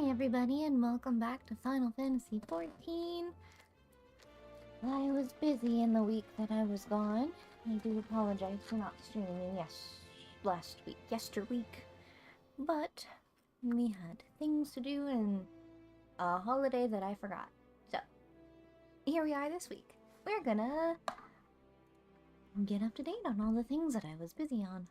Hi everybody and welcome back to Final Fantasy XIV. I was busy in the week that I was gone. I do apologize for not streaming last week, yesterweek. But we had things to do and a holiday that I forgot. So, here we are this week. We're gonna get up to date on all the things that I was busy on.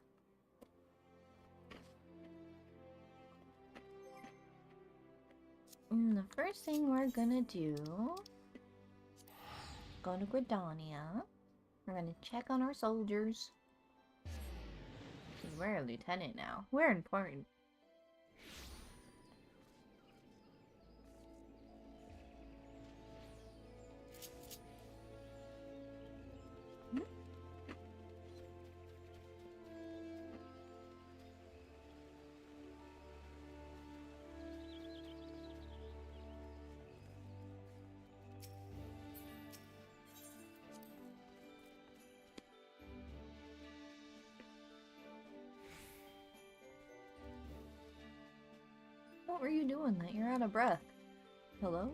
And the first thing we're gonna do, go to Gridania. We're gonna check on our soldiers. We're a lieutenant now. We're important. What were you doing that you're out of breath? Hello?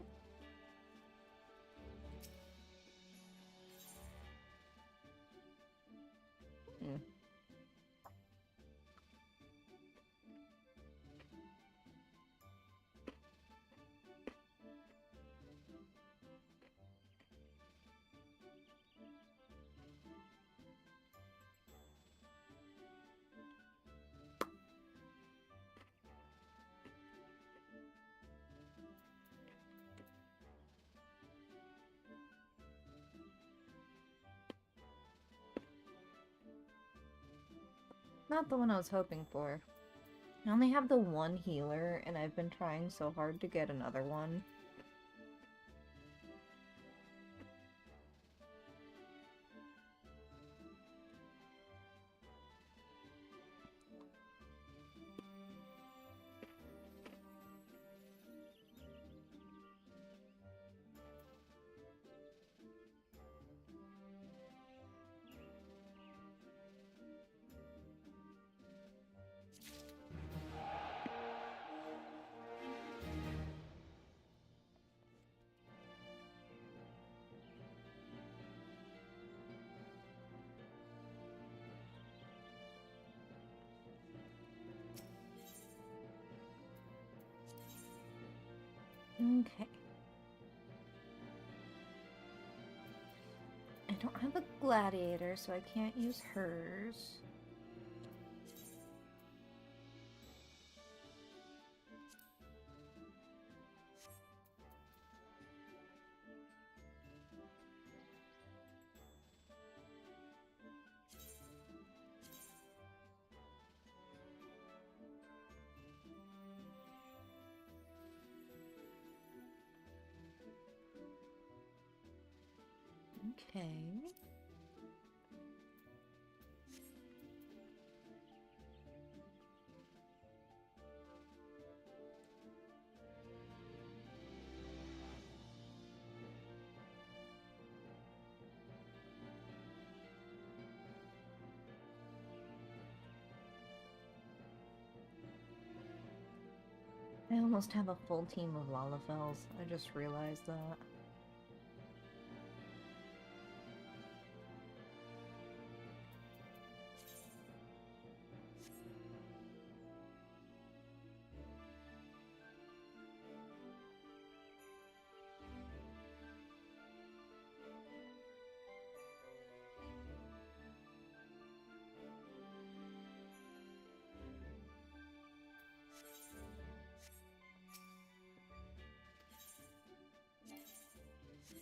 Not the one I was hoping for. I only have the one healer, and I've been trying so hard to get another one. Okay. I don't have a gladiator, so I can't use hers. Okay. I almost have a full team of Lalafells. I just realized that.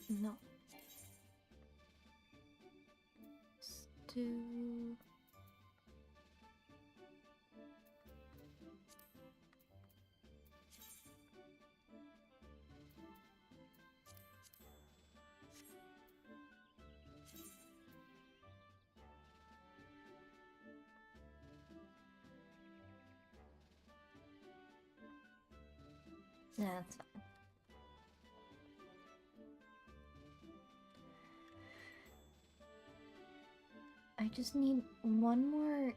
No. Stew. That's fine. I just need one more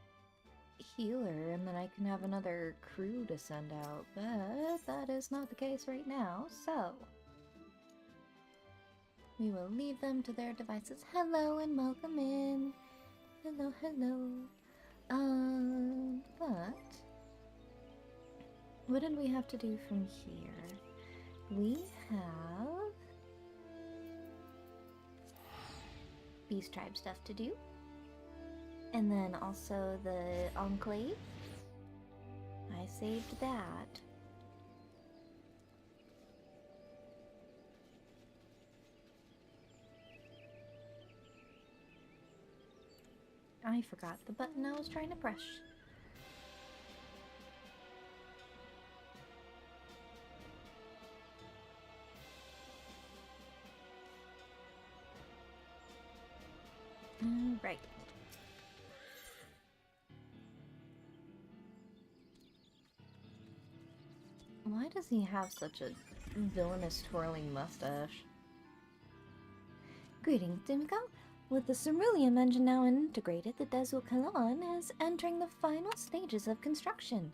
healer and then I can have another crew to send out, but that is not the case right now, so we will leave them to their devices. Hello and welcome in. Hello, hello. But what did we have to do from here? We have Beast Tribe stuff to do. And then also the Enclave. I saved that. I forgot the button I was trying to press. Right. Why does he have such a villainous twirling mustache? Greetings, Dimiko. With the Cerulean engine now integrated, the Dezu Kalan is entering the final stages of construction.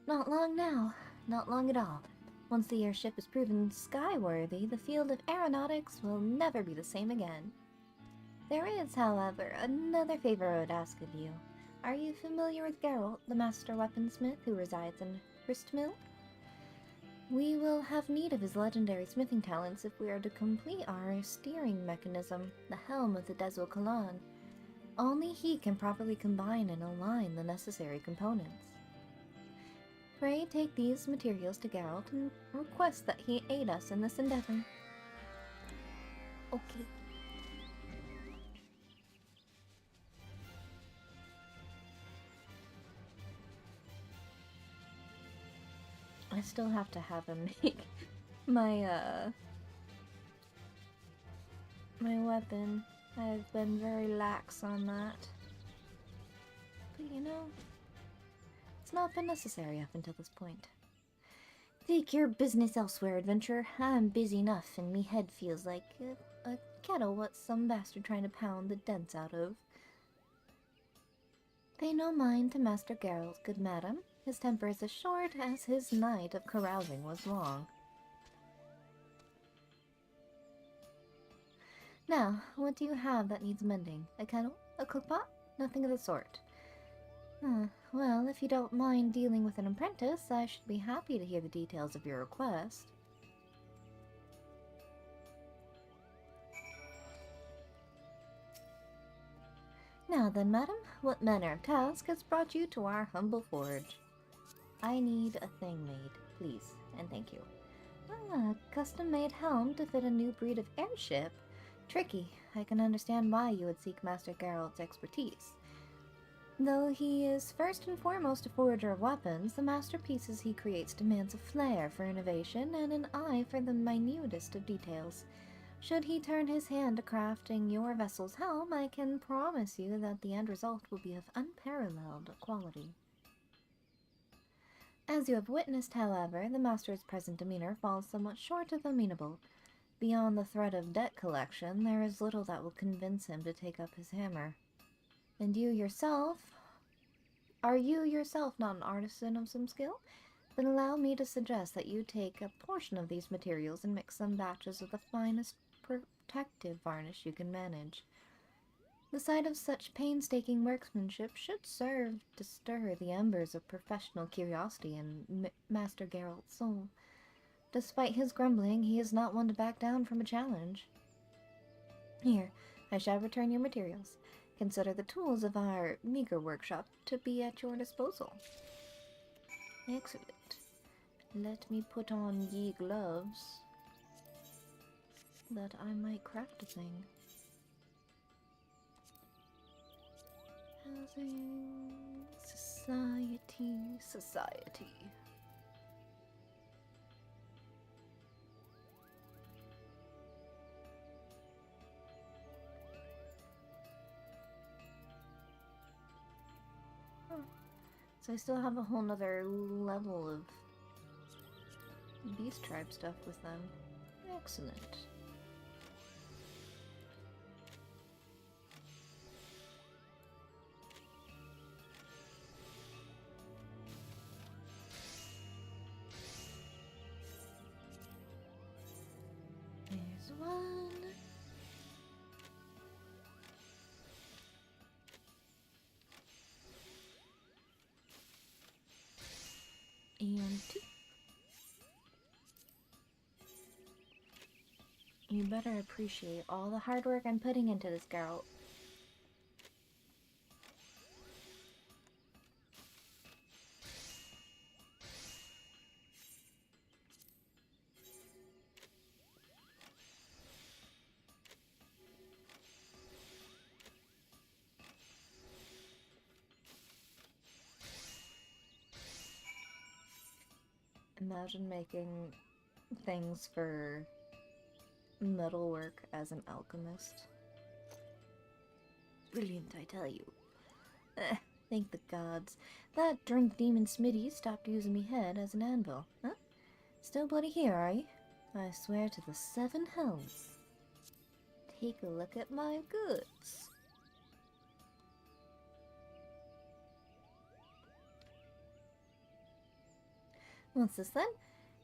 Not long now. Not long at all. Once the airship is proven skyworthy, the field of aeronautics will never be the same again. There is, however, another favor I would ask of you. Are you familiar with Geralt, the master weaponsmith who resides in Gristmill? We will have need of his legendary smithing talents if we are to complete our steering mechanism, the helm of the Dezu Kalan. Only he can properly combine and align the necessary components. Pray take these materials to Geralt and request that he aid us in this endeavor. Okay. I still have to have him make my my weapon. I've been very lax on that. But you know, it's not been necessary up until this point. Take your business elsewhere, adventurer. I'm busy enough and me head feels like a kettle what some bastard trying to pound the dents out of. Pay no mind to Master Geralt, good madam. His temper is as short as his night of carousing was long. Now, what do you have that needs mending? A kettle? A cookpot? Nothing of the sort. Well, if you don't mind dealing with an apprentice, I should be happy to hear the details of your request. Now then, madam, what manner of task has brought you to our humble forge? I need a thing made, please, and thank you. Ah, custom-made helm to fit a new breed of airship? Tricky. I can understand why you would seek Master Geralt's expertise. Though he is first and foremost a forger of weapons, the masterpieces he creates demands a flair for innovation and an eye for the minutest of details. Should he turn his hand to crafting your vessel's helm, I can promise you that the end result will be of unparalleled quality. As you have witnessed, however, the master's present demeanor falls somewhat short of amenable. Beyond the threat of debt collection, there is little that will convince him to take up his hammer. And you yourself... Are you yourself not an artisan of some skill? Then allow me to suggest that you take a portion of these materials and mix some batches of the finest protective varnish you can manage. The sight of such painstaking workmanship should serve to stir the embers of professional curiosity in Master Geralt's soul. Despite his grumbling, he is not one to back down from a challenge. Here, I shall return your materials. Consider the tools of our meager workshop to be at your disposal. Excellent. Let me put on ye gloves, that I might craft a thing. Housing, society. So I still have a whole nother level of Beast Tribe stuff with them. Excellent. There's one. And two. You better appreciate all the hard work I'm putting into this, girl. Imagine making things for metalwork as an alchemist. Brilliant, I tell you. Thank the gods. That drink demon Smitty stopped using me head as an anvil. Huh? Still bloody here, are you? I swear to the seven hells. Take a look at my goods. What's this then?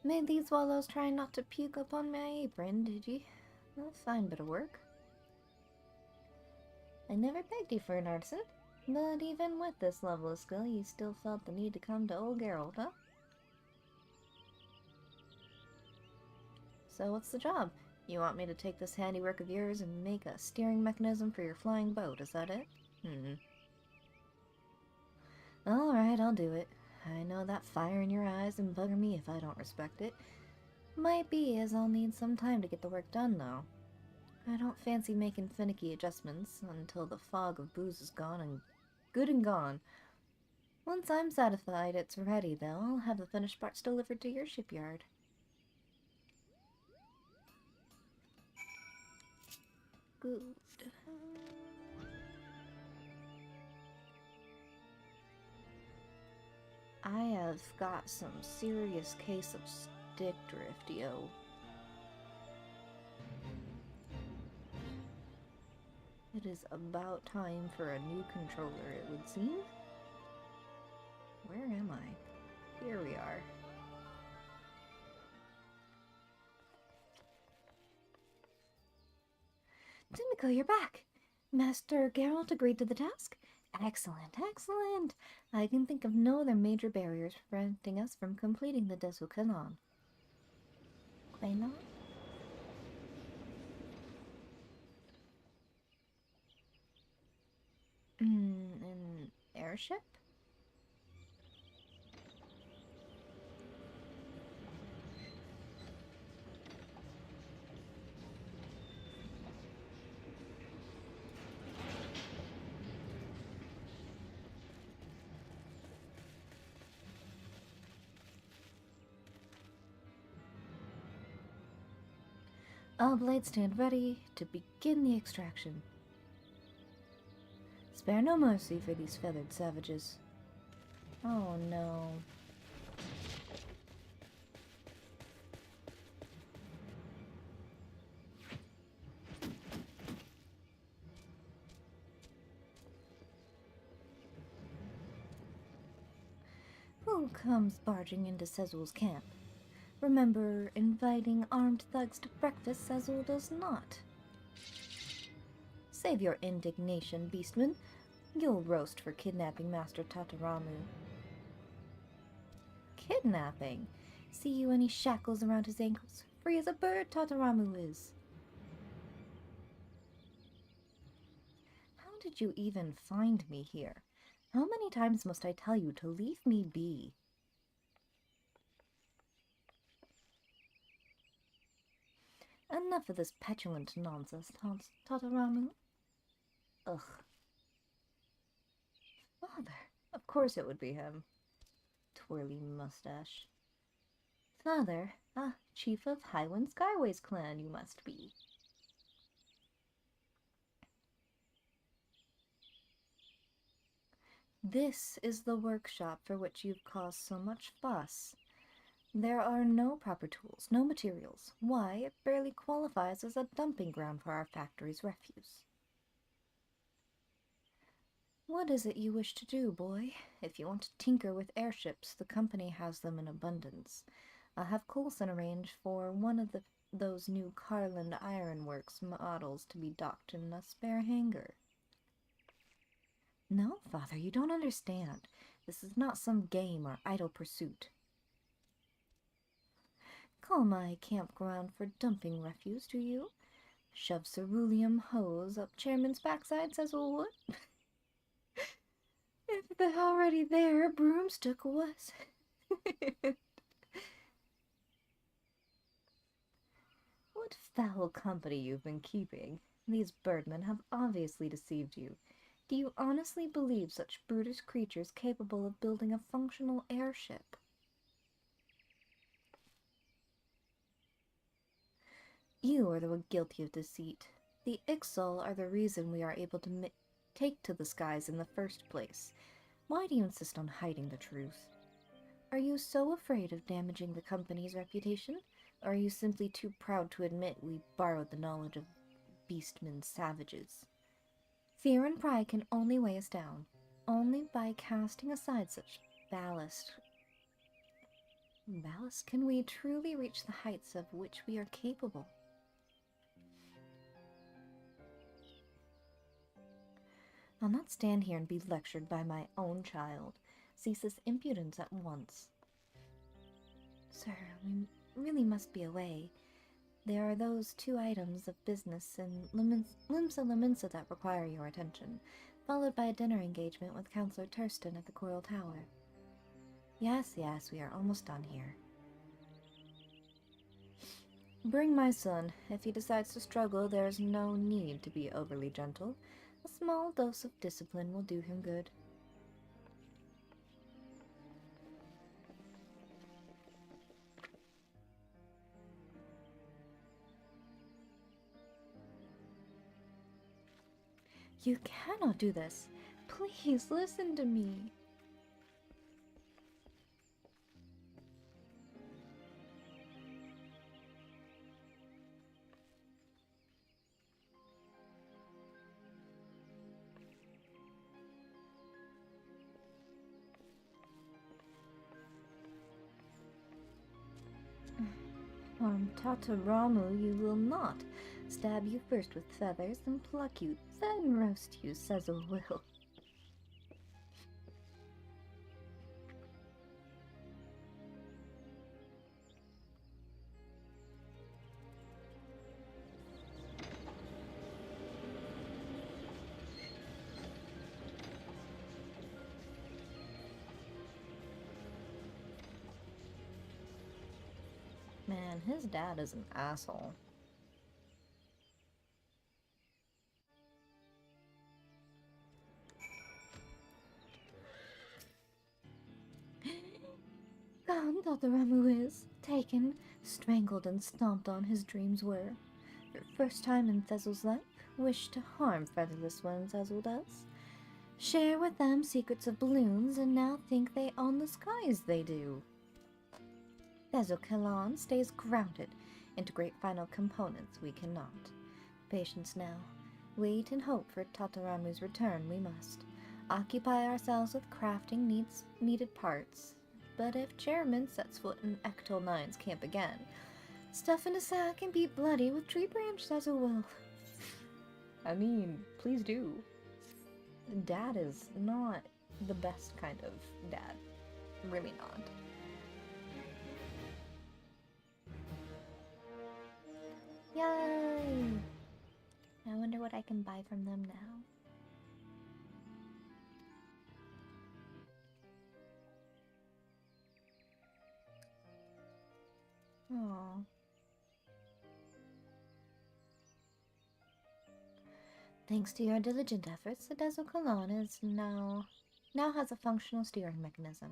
Made these swallows try not to puke upon my apron, did ye? A fine bit of work. I never begged you for an artisan, but even with this level of skill, you still felt the need to come to old Geralt, huh? So what's the job? You want me to take this handiwork of yours and make a steering mechanism for your flying boat, is that it? Alright, I'll do it. I know that fire in your eyes and bugger me if I don't respect it. Might be as I'll need some time to get the work done, though. I don't fancy making finicky adjustments until the fog of booze is gone and good and gone. Once I'm satisfied it's ready, though, I'll have the finished parts delivered to your shipyard. Good. I have got some serious case of stick drift, yo. It is about time for a new controller, it would seem. Where am I? Here we are. Timiko, you're back! Master Geralt agreed to the task? Excellent, excellent! I can think of no other major barriers preventing us from completing the Desu Canon. Quanon? An airship? All blades stand ready to begin the extraction. Spare no mercy for these feathered savages. Oh no. Who comes barging into Sezul's camp? Remember, inviting armed thugs to breakfast Sezul does not. Save your indignation, beastman. You'll roast for kidnapping Master Tataramu. Kidnapping? See you any shackles around his ankles? Free as a bird, Tataramu is. How did you even find me here? How many times must I tell you to leave me be? Enough of this petulant nonsense, Tataramu. Ugh. Father. Of course it would be him. Twirly mustache. Father, chief of Highwind Skyways clan you must be. This is the workshop for which you've caused so much fuss. There are no proper tools, no materials. Why, it barely qualifies as a dumping ground for our factory's refuse. What is it you wish to do, boy? If you want to tinker with airships, the company has them in abundance. I'll have Coulson arrange for one of the those new Carland Ironworks models to be docked in a spare hangar. No, Father, you don't understand. This is not some game or idle pursuit. Call my campground for dumping refuse, do you? Shove cerulean hose up Chairman's backside, says Wood. If they're already there, broomstick was. What foul company you've been keeping. These birdmen have obviously deceived you. Do you honestly believe such brutish creatures capable of building a functional airship? You are the one guilty of deceit. The Ixal are the reason we are able to take to the skies in the first place. Why do you insist on hiding the truth? Are you so afraid of damaging the company's reputation? Or are you simply too proud to admit we borrowed the knowledge of beastmen savages? Fear and pride can only weigh us down. Only by casting aside such ballast can we truly reach the heights of which we are capable. I'll not stand here and be lectured by my own child. Cease this impudence at once. Sir, we really must be away. There are those 2 items of business in Limsa Laminsa that require your attention, followed by a dinner engagement with Councillor Turston at the Coral Tower. Yes, we are almost done here. Bring my son. If he decides to struggle, there is no need to be overly gentle. A small dose of discipline will do him good. You cannot do this. Please listen to me. Tataramu you will not. Stab you first with feathers, then pluck you, then roast you, says a will. Man, his dad is an asshole. Gone, Tataramu is. Taken, strangled and stomped on his dreams were. For first time in Thezzel's life, wish to harm featherless ones, Thezzel does. Share with them secrets of balloons, and now think they own the skies they do. Thezzel Kalan stays grounded. Integrate final components we cannot. Patience now. Wait and hope for Tataramu's return we must. Occupy ourselves with crafting needed parts. But if Chairman sets foot in Ectol 9's camp again, stuff in a sack and beat bloody with tree branch, Thezzel will. I mean, please do. Dad is not the best kind of dad. Really not. Yay! I wonder what I can buy from them now. Aww. Thanks to your diligent efforts, the Dezo Kalan is now has a functional steering mechanism.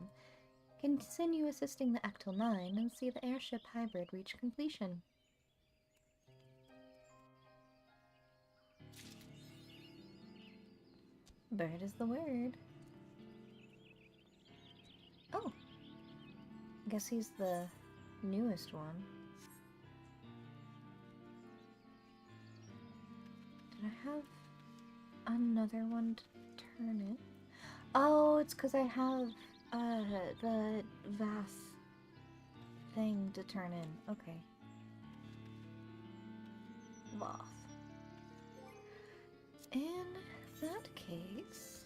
Continue assisting the Ectol 9 and see the airship hybrid reach completion. Bird is the word. Oh! I guess he's the newest one. Did I have another one to turn in? Oh, it's because I have the VAS thing to turn in. Okay. Voth. In that case,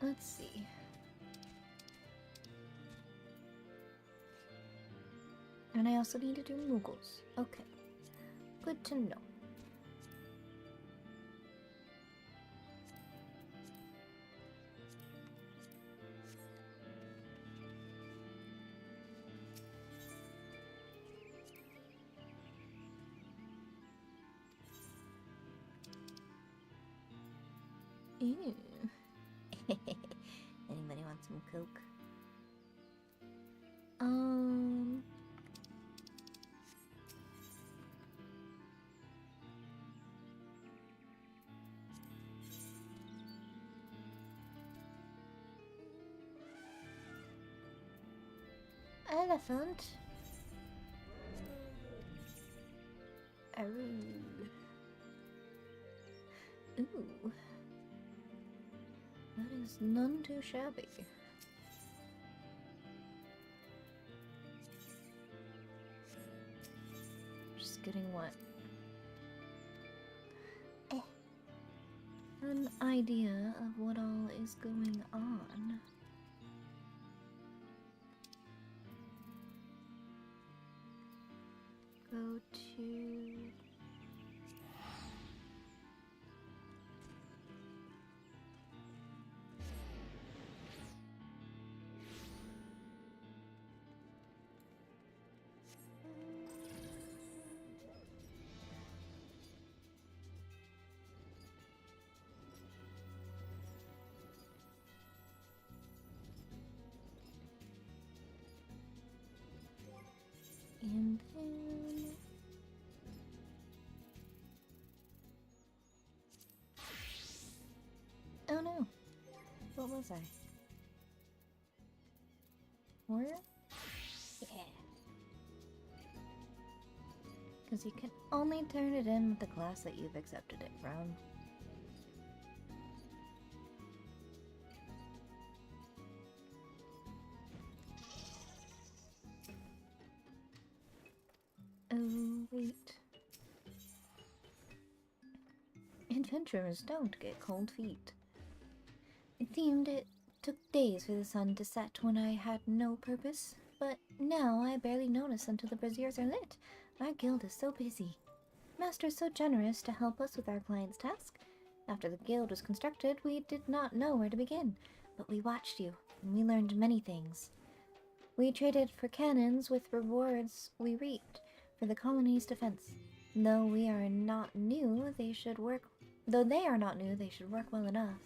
let's see. And I also need to do Muggles. Okay. Good to know. Ew. Anybody want some Coke? Elephant. Oh. Ooh. That is none too shabby. Just getting what? An idea of what all is going on. Go to... And then... Oh no! What was I? Warrior? Yeah. Because you can only turn it in with the class that you've accepted it from. Oh, wait. Adventurers don't get cold feet. It seemed it took days for the sun to set when I had no purpose, but now I barely notice until the braziers are lit. Our guild is so busy. Master is so generous to help us with our client's task. After the guild was constructed, we did not know where to begin, but we watched you, and we learned many things. We traded for cannons with rewards we reaped for the colony's defense. Though they are not new, they should work well enough.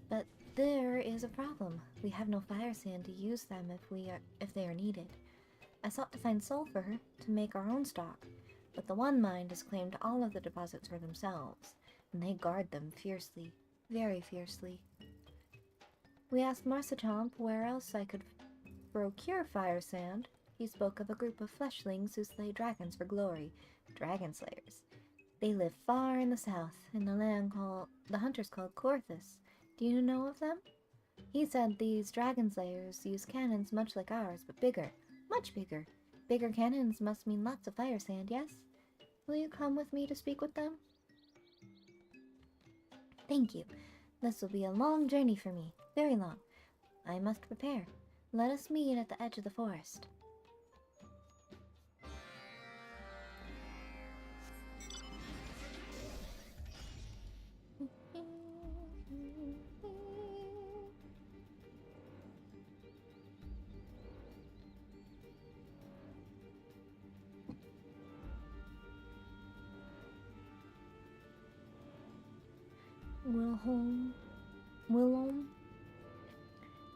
But there is a problem. We have no fire sand to use them if they are needed. I sought to find sulfur to make our own stock, but the One Mind has claimed all of the deposits for themselves, and they guard them fiercely, very fiercely. We asked Marsachamp where else I could procure fire sand. He spoke of a group of fleshlings who slay dragons for glory, dragon slayers. They live far in the south, in the land the hunters called Corthus. Do you know of them? He said these dragon slayers use cannons much like ours, but bigger, much bigger. Bigger cannons must mean lots of fire sand, yes? Will you come with me to speak with them? Thank you. This will be a long journey for me, very long. I must prepare. Let us meet at the edge of the forest.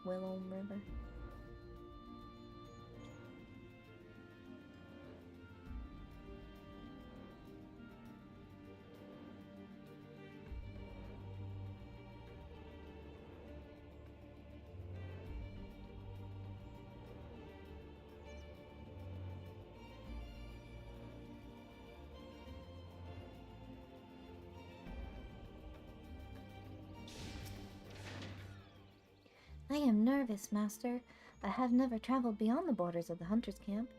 Willom River. I am nervous, Master. I have never traveled beyond the borders of the hunter's camp.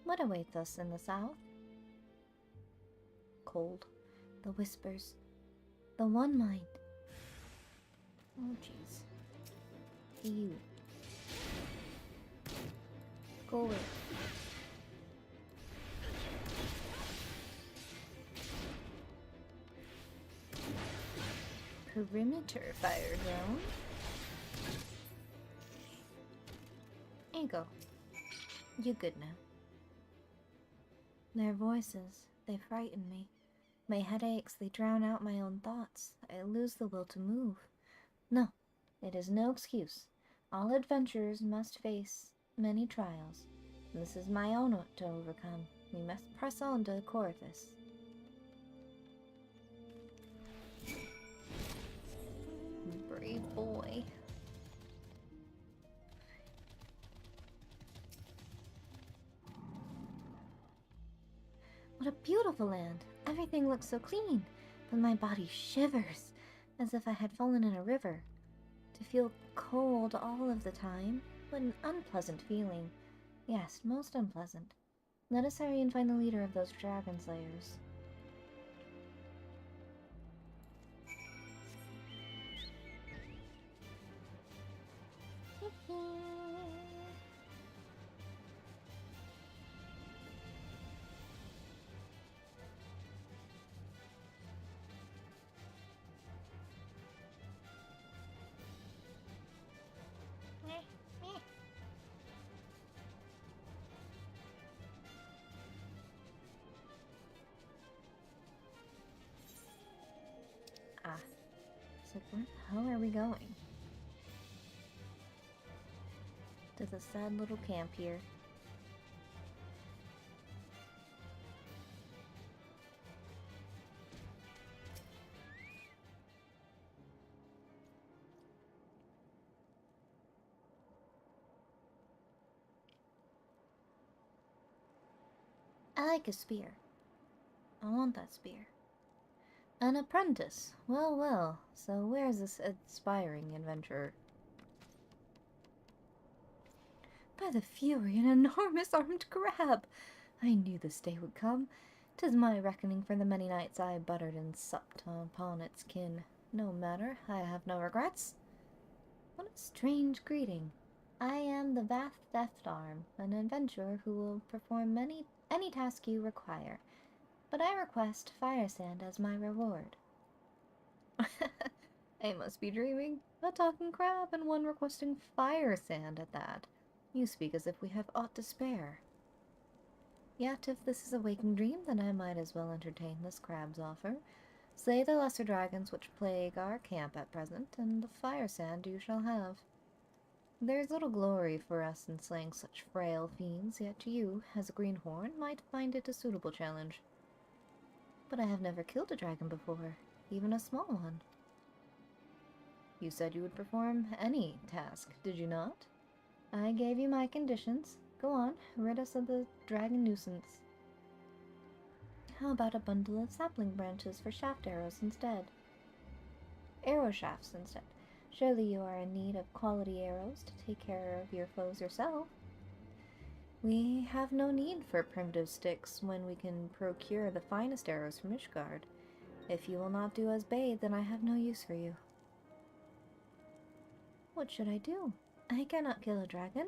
What awaits us in the south? Cold. The whispers. The one mind. Oh, jeez. You. Go away. Perimeter fire zone. There you go. You're good now. Their voices, they frighten me. My head aches, they drown out my own thoughts. I lose the will to move. No, it is no excuse. All adventurers must face many trials. This is my own to overcome. We must press on to Corvus. Brave boy. What a beautiful land. Everything looks so clean, but my body shivers as if I had fallen in a river. To feel cold all of the time, what an unpleasant feeling. Yes, most unpleasant. Let us hurry and find the leader of those dragon slayers. So where the hell are we going? To the sad little camp here. I like a spear. I want that spear. An apprentice. Well, well. So where's this aspiring adventurer? By the fury, an enormous armed crab! I knew this day would come. 'Tis my reckoning for the many nights I buttered and supped upon its kin. No matter, I have no regrets. What a strange greeting. I am the vast theft arm, an adventurer who will perform any task you require. But I request fire sand as my reward. I must be dreaming. A talking crab and one requesting fire sand at that. You speak as if we have aught to spare. Yet if this is a waking dream, then I might as well entertain this crab's offer. Slay the lesser dragons which plague our camp at present, and the fire sand you shall have. There's little glory for us in slaying such frail fiends, yet you, as a greenhorn, might find it a suitable challenge. But I have never killed a dragon before, even a small one. You said you would perform any task, did you not? I gave you my conditions. Go on, rid us of the dragon nuisance. How about a bundle of sapling branches for shaft arrows instead? Arrow shafts instead. Surely you are in need of quality arrows to take care of your foes yourself. We have no need for primitive sticks when we can procure the finest arrows from Ishgard. If you will not do as bade, then I have no use for you. What should I do? I cannot kill a dragon.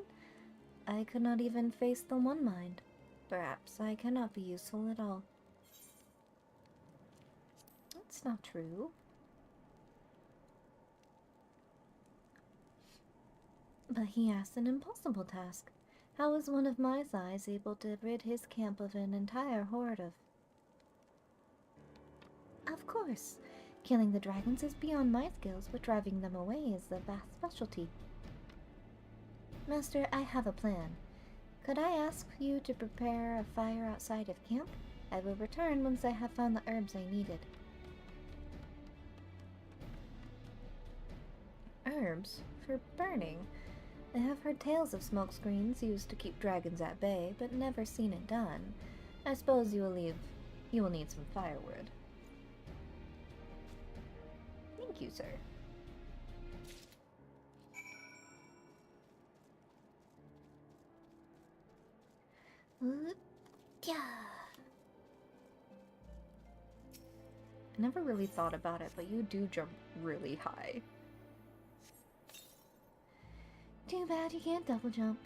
I could not even face the one mind. Perhaps I cannot be useful at all. That's not true. But he asked an impossible task. How is one of my size able to rid his camp of an entire horde of... Of course! Killing the dragons is beyond my skills, but driving them away is the vast specialty. Master, I have a plan. Could I ask you to prepare a fire outside of camp? I will return once I have found the herbs I needed. Herbs? For burning? I have heard tales of smoke screens used to keep dragons at bay, but never seen it done. I suppose you will need some firewood. Thank you, sir. I never really thought about it, but you do jump really high. Too bad you can't double jump.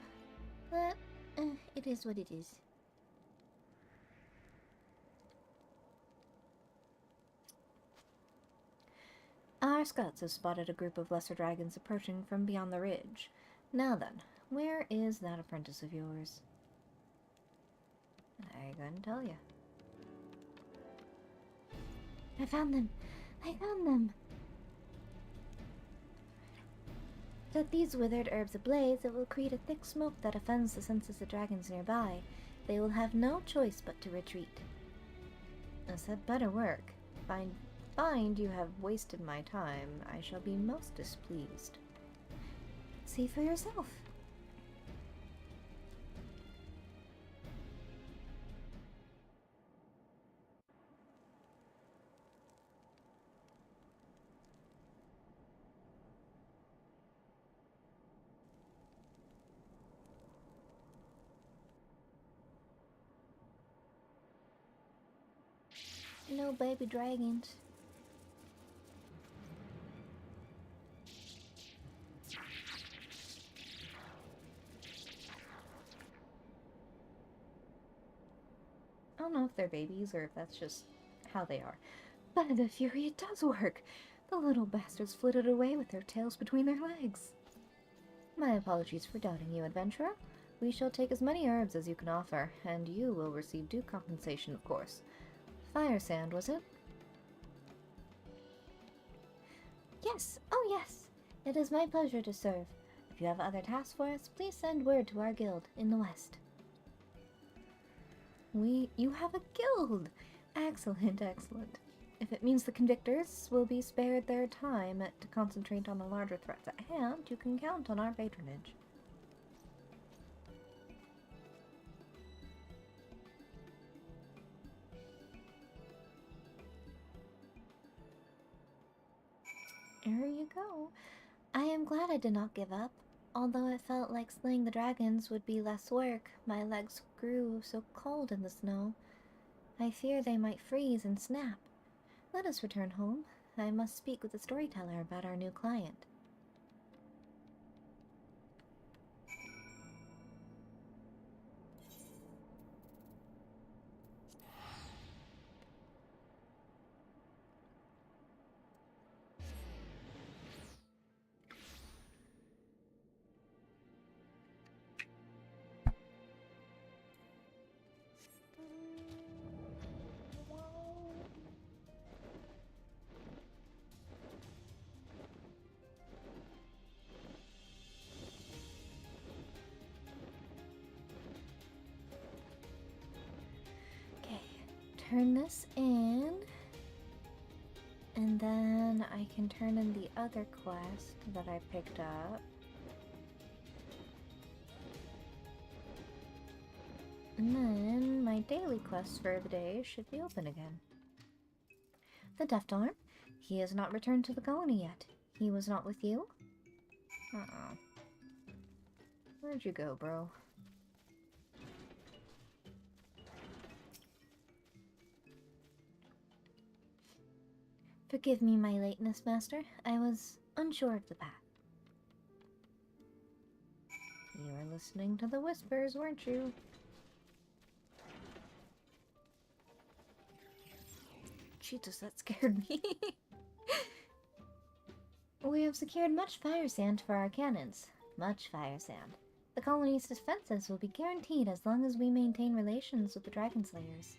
But, it is what it is. Our scouts have spotted a group of lesser dragons approaching from beyond the ridge. Now then, where is that apprentice of yours? I couldn't tell you. I found them! I found them! Set these withered herbs ablaze, it will create a thick smoke that offends the senses of dragons nearby. They will have no choice but to retreat. I said better work. Find you have wasted my time, I shall be most displeased. See for yourself. No baby dragons. I don't know if they're babies or if that's just how they are. By the fury, it does work! The little bastards flitted away with their tails between their legs. My apologies for doubting you, adventurer. We shall take as many herbs as you can offer, and you will receive due compensation, of course. Fire sand, was it? Yes! Oh yes! It is my pleasure to serve. If you have other tasks for us, please send word to our guild in the west. You have a guild! Excellent, excellent. If it means the convictors will be spared their time to concentrate on the larger threats at hand, you can count on our patronage. There you go. I am glad I did not give up. Although it felt like slaying the dragons would be less work, my legs grew so cold in the snow. I fear they might freeze and snap. Let us return home. I must speak with the storyteller about our new client. Turn this in, and then I can turn in the other quest that I picked up. And then my daily quest for the day should be open again. The Deft Arm? He has not returned to the colony yet. He was not with you? Uh-oh. Where'd you go, bro? Forgive me my lateness, Master. I was unsure of the path. You were listening to the whispers, weren't you? Jesus, that scared me. We have secured much fire sand for our cannons. Much fire sand. The colony's defenses will be guaranteed as long as we maintain relations with the Dragon Slayers.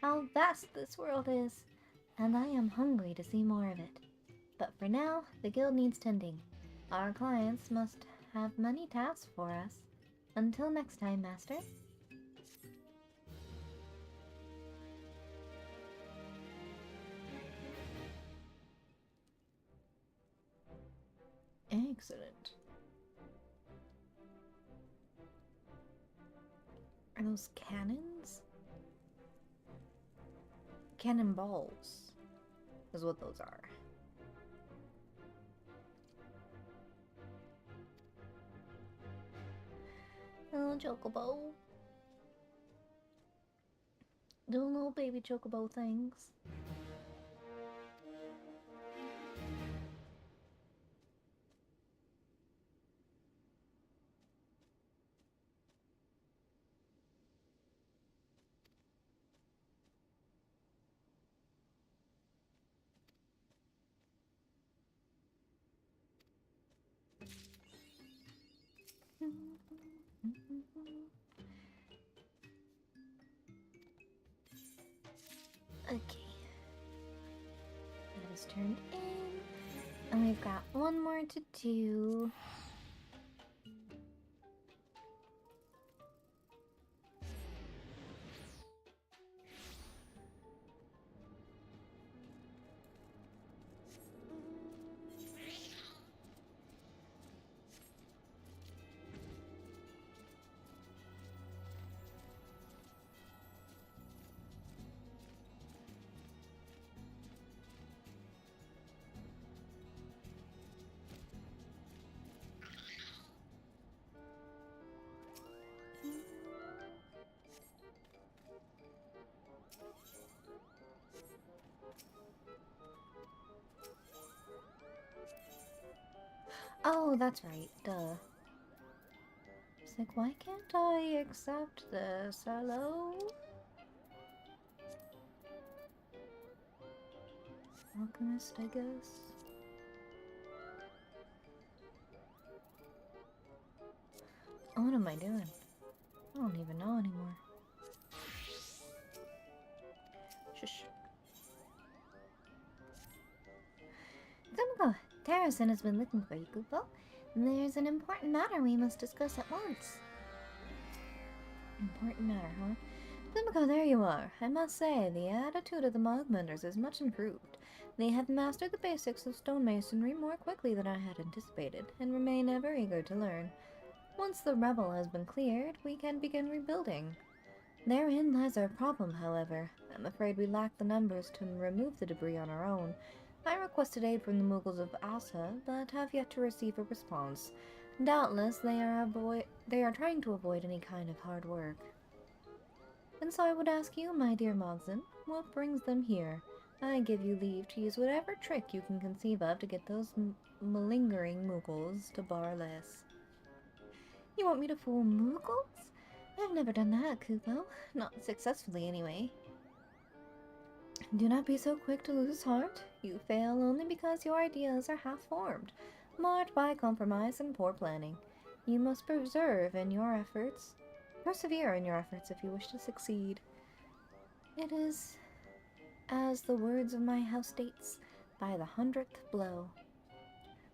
How vast this world is! And I am hungry to see more of it. But for now, the guild needs tending. Our clients must have many tasks for us. Until next time, Master. Excellent. Are those cannons? Cannonballs is what those are. Oh, chocobo. Doing little baby chocobo things. Okay. That is turned in. And we've got one more to do. Oh, that's right. Duh. It's like, why can't I accept this? Hello? Alchemist, I guess. What am I doing? I don't even know anymore. Shush. Kumiko, Terrason has been looking for you, Kupo. There's an important matter we must discuss at once. Important matter, huh? Kumiko, there you are. I must say, the attitude of the Mogmenders is much improved. They have mastered the basics of stonemasonry more quickly than I had anticipated, and remain ever eager to learn. Once the rubble has been cleared, we can begin rebuilding. Therein lies our problem, however. I'm afraid we lack the numbers to remove the debris on our own. I requested aid from the Mughals of Asa, but have yet to receive a response. Doubtless they are trying to avoid any kind of hard work. And so I would ask you, my dear Mogson, what brings them here? I give you leave to use whatever trick you can conceive of to get those malingering Mughals to bar less. You want me to fool Mughals? I've never done that, Kupo. Not successfully, anyway. Do not be so quick to lose heart. You fail only because your ideas are half-formed, marred by compromise and poor planning. You must persevere in your efforts if you wish to succeed. It is, as the words of my house states, by the 100th blow.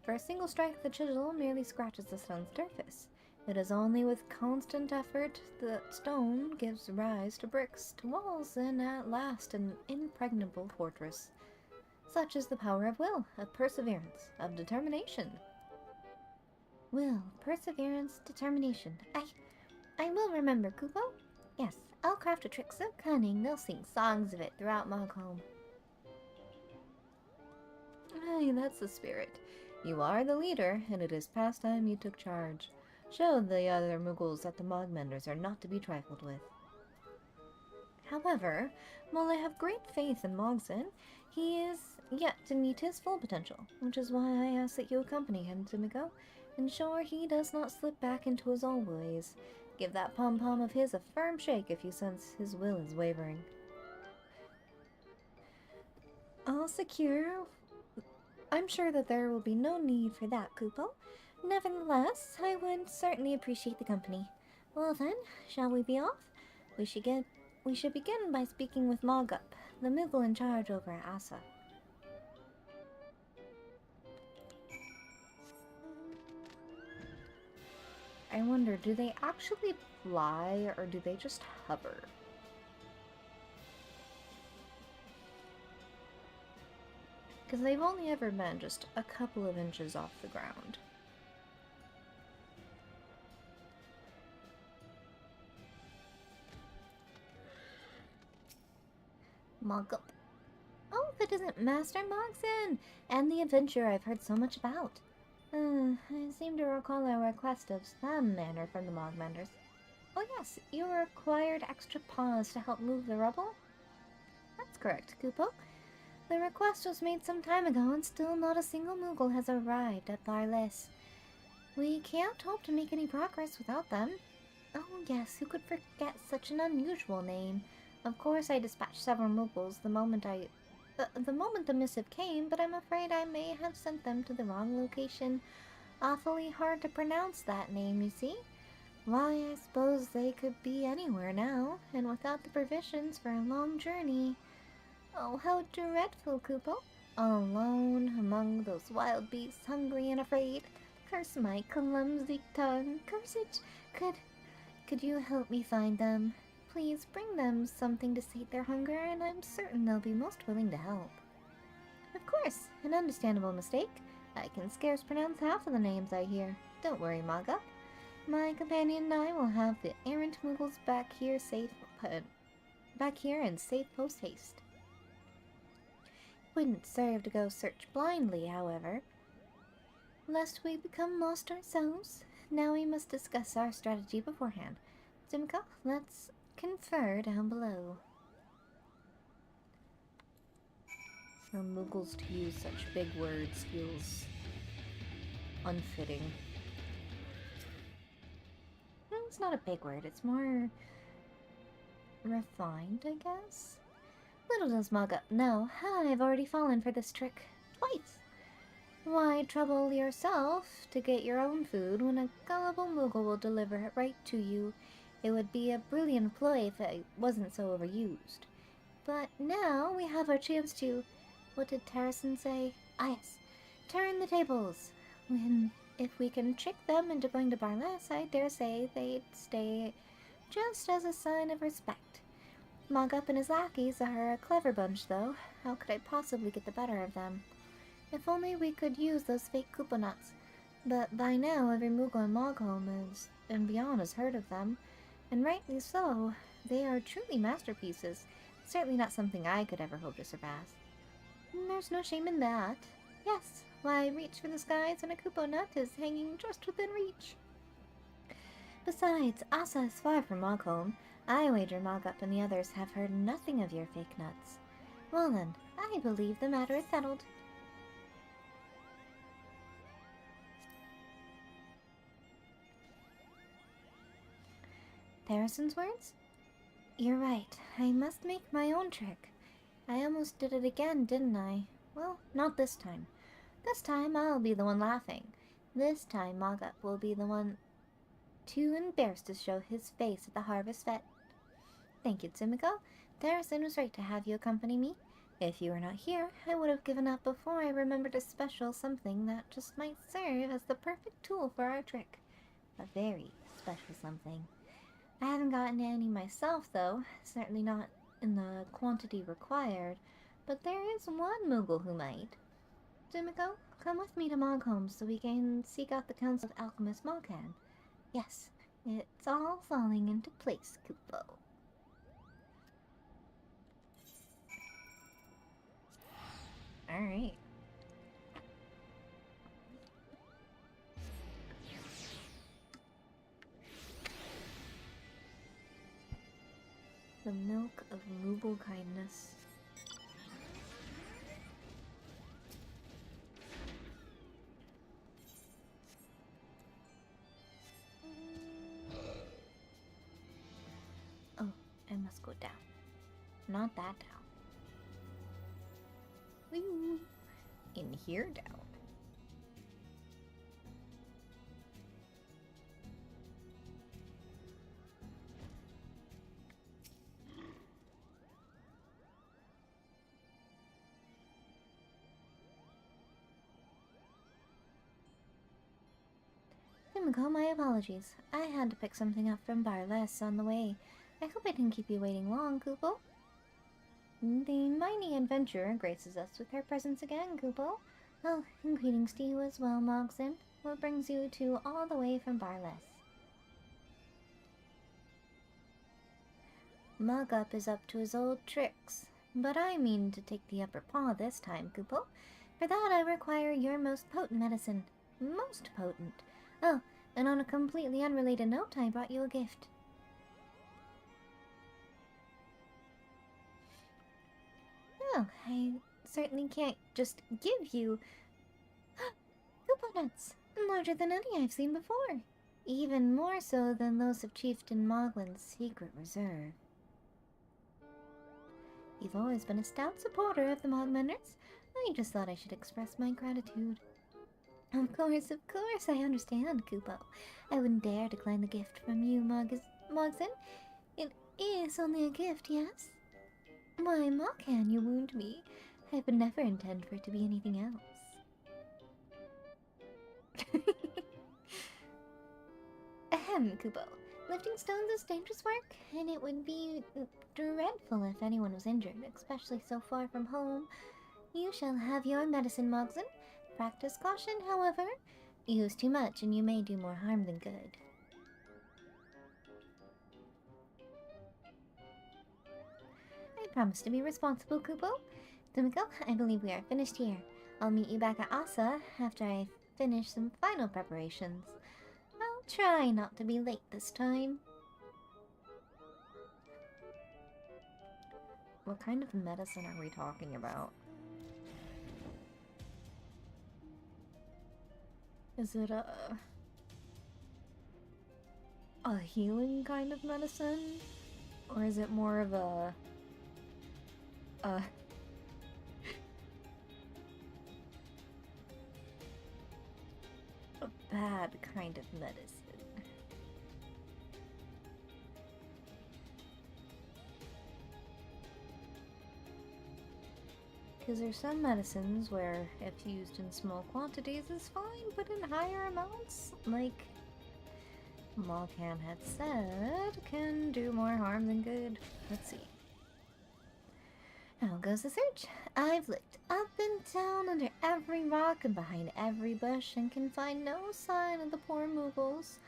For a single strike, the chisel merely scratches the stone's surface. It is only with constant effort that stone gives rise to bricks, to walls, and at last an impregnable fortress. Such is the power of will, of perseverance, of determination. Will, perseverance, determination. I will remember, Kupo. Yes, I'll craft a trick so cunning they'll sing songs of it throughout Mogholm. Aye, that's the spirit. You are the leader, and it is past time you took charge. Show the other Mughals that the Mogmenders are not to be trifled with. However, while I have great faith in Mogson, he is yet to meet his full potential, which is why I ask that you accompany him to Miko, ensure he does not slip back into his old ways. Give that pom-pom of his a firm shake if you sense his will is wavering. All secure. I'm sure that there will be no need for that, Kupo. Nevertheless, I would certainly appreciate the company. Well then, shall we be off? We should begin by speaking with Mogup, the Mughal in charge over at Asa. I wonder, do they actually fly, or do they just hover? Because they've only ever been just a couple of inches off the ground. Mogup. Oh, that isn't Master Mogson, and the adventure I've heard so much about. I seem to recall a request of some manner from the Mogmenders. Oh yes, you required extra paws to help move the rubble? That's correct, Kupo. The request was made some time ago, and still not a single Mughal has arrived at Barless. We can't hope to make any progress without them. Oh yes, who could forget such an unusual name? Of course I dispatched several Mughals the moment the missive came, but I'm afraid I may have sent them to the wrong location. Awfully hard to pronounce that name, you see. Why, I suppose they could be anywhere now, and without the provisions for a long journey. Oh, how dreadful, Kupo! All alone among those wild beasts, hungry and afraid. Curse my clumsy tongue. Curse it! Could you help me find them? Please bring them something to sate their hunger, and I'm certain they'll be most willing to help. Of course, an understandable mistake. I can scarce pronounce half of the names I hear. Don't worry, Maga. My companion and I will have the errant Moogles back here in safe post-haste. Wouldn't serve to go search blindly, however, lest we become lost ourselves. Now we must discuss our strategy beforehand. Simka, let's confer down below. For Moogles to use such big words feels unfitting. It's not a big word, it's more refined, I guess? Little does Maga know, I've already fallen for this trick twice. Why trouble yourself to get your own food when a gullible Moogle will deliver it right to you? It would be a brilliant ploy if it wasn't so overused. But now we have our chance to... What did Terracin say? Ah, yes. Turn the tables. If we can trick them into going to Barless, I dare say they'd stay just as a sign of respect. Moggup and his lackeys are a clever bunch, though. How could I possibly get the better of them? If only we could use those fake Koopa nuts. But by now, every Moogle in Mogholm and beyond has heard of them. And rightly so. They are truly masterpieces. Certainly not something I could ever hope to surpass. There's no shame in that. Yes, why reach for the skies when a Koopa nut is hanging just within reach? Besides, Asa is far from Mogholm. I wager Moggup and the others have heard nothing of your fake nuts. Well then, I believe the matter is settled. Terracin's words? You're right. I must make my own trick. I almost did it again, didn't I? Well, not this time. This time I'll be the one laughing. This time Moggup will be the one too embarrassed to show his face at the Harvest Fete. Thank you, Tsumiko. Terracin was right to have you accompany me. If you were not here, I would have given up before I remembered a special something that just might serve as the perfect tool for our trick. A very special something. I haven't gotten any myself, though. Certainly not in the quantity required. But there is one Moogle who might. Tsumiko, come with me to Mogholm so we can seek out the Council of Alchemist Moghan. Yes, it's all falling into place, Kupo. Alright. The milk of Moogle kindness. Oh, I must go down. Not that down. Woo! In here down. Simiko, my apologies. I had to pick something up from Barless on the way. I hope I didn't keep you waiting long, Kupo. The mighty adventurer graces us with her presence again, Kupo. Oh, and greetings to you as well, Mogson. What brings you two all the way from Barless? Moggup is up to his old tricks, but I mean to take the upper paw this time, Kupo. For that I require your most potent medicine. Most potent. Oh, and on a completely unrelated note, I brought you a gift. Oh, I certainly can't just give you... Koopa nuts! Larger than any I've seen before. Even more so than those of Chieftain Moglin's secret reserve. You've always been a stout supporter of the Mogmenders. I just thought I should express my gratitude. Of course, I understand, Kupo. I wouldn't dare decline the gift from you, Mogson. It is only a gift, yes? Why, Ma, can you wound me? I would never intend for it to be anything else. Ahem, Kupo. Lifting stones is dangerous work, and it would be dreadful if anyone was injured, especially so far from home. You shall have your medicine, Mogson. Practice caution, however. Use too much, and you may do more harm than good. I promise to be responsible, Kupo. Dumiko, I believe we are finished here. I'll meet you back at Asa after I finish some final preparations. I'll try not to be late this time. What kind of medicine are we talking about? Is it a healing kind of medicine? Or is it more of a bad kind of medicine? Because there's some medicines where, if used in small quantities, is fine, but in higher amounts, like Malkan had said, can do more harm than good. Let's see. How goes the search? I've looked up and down under every rock and behind every bush and can find no sign of the poor Moogles.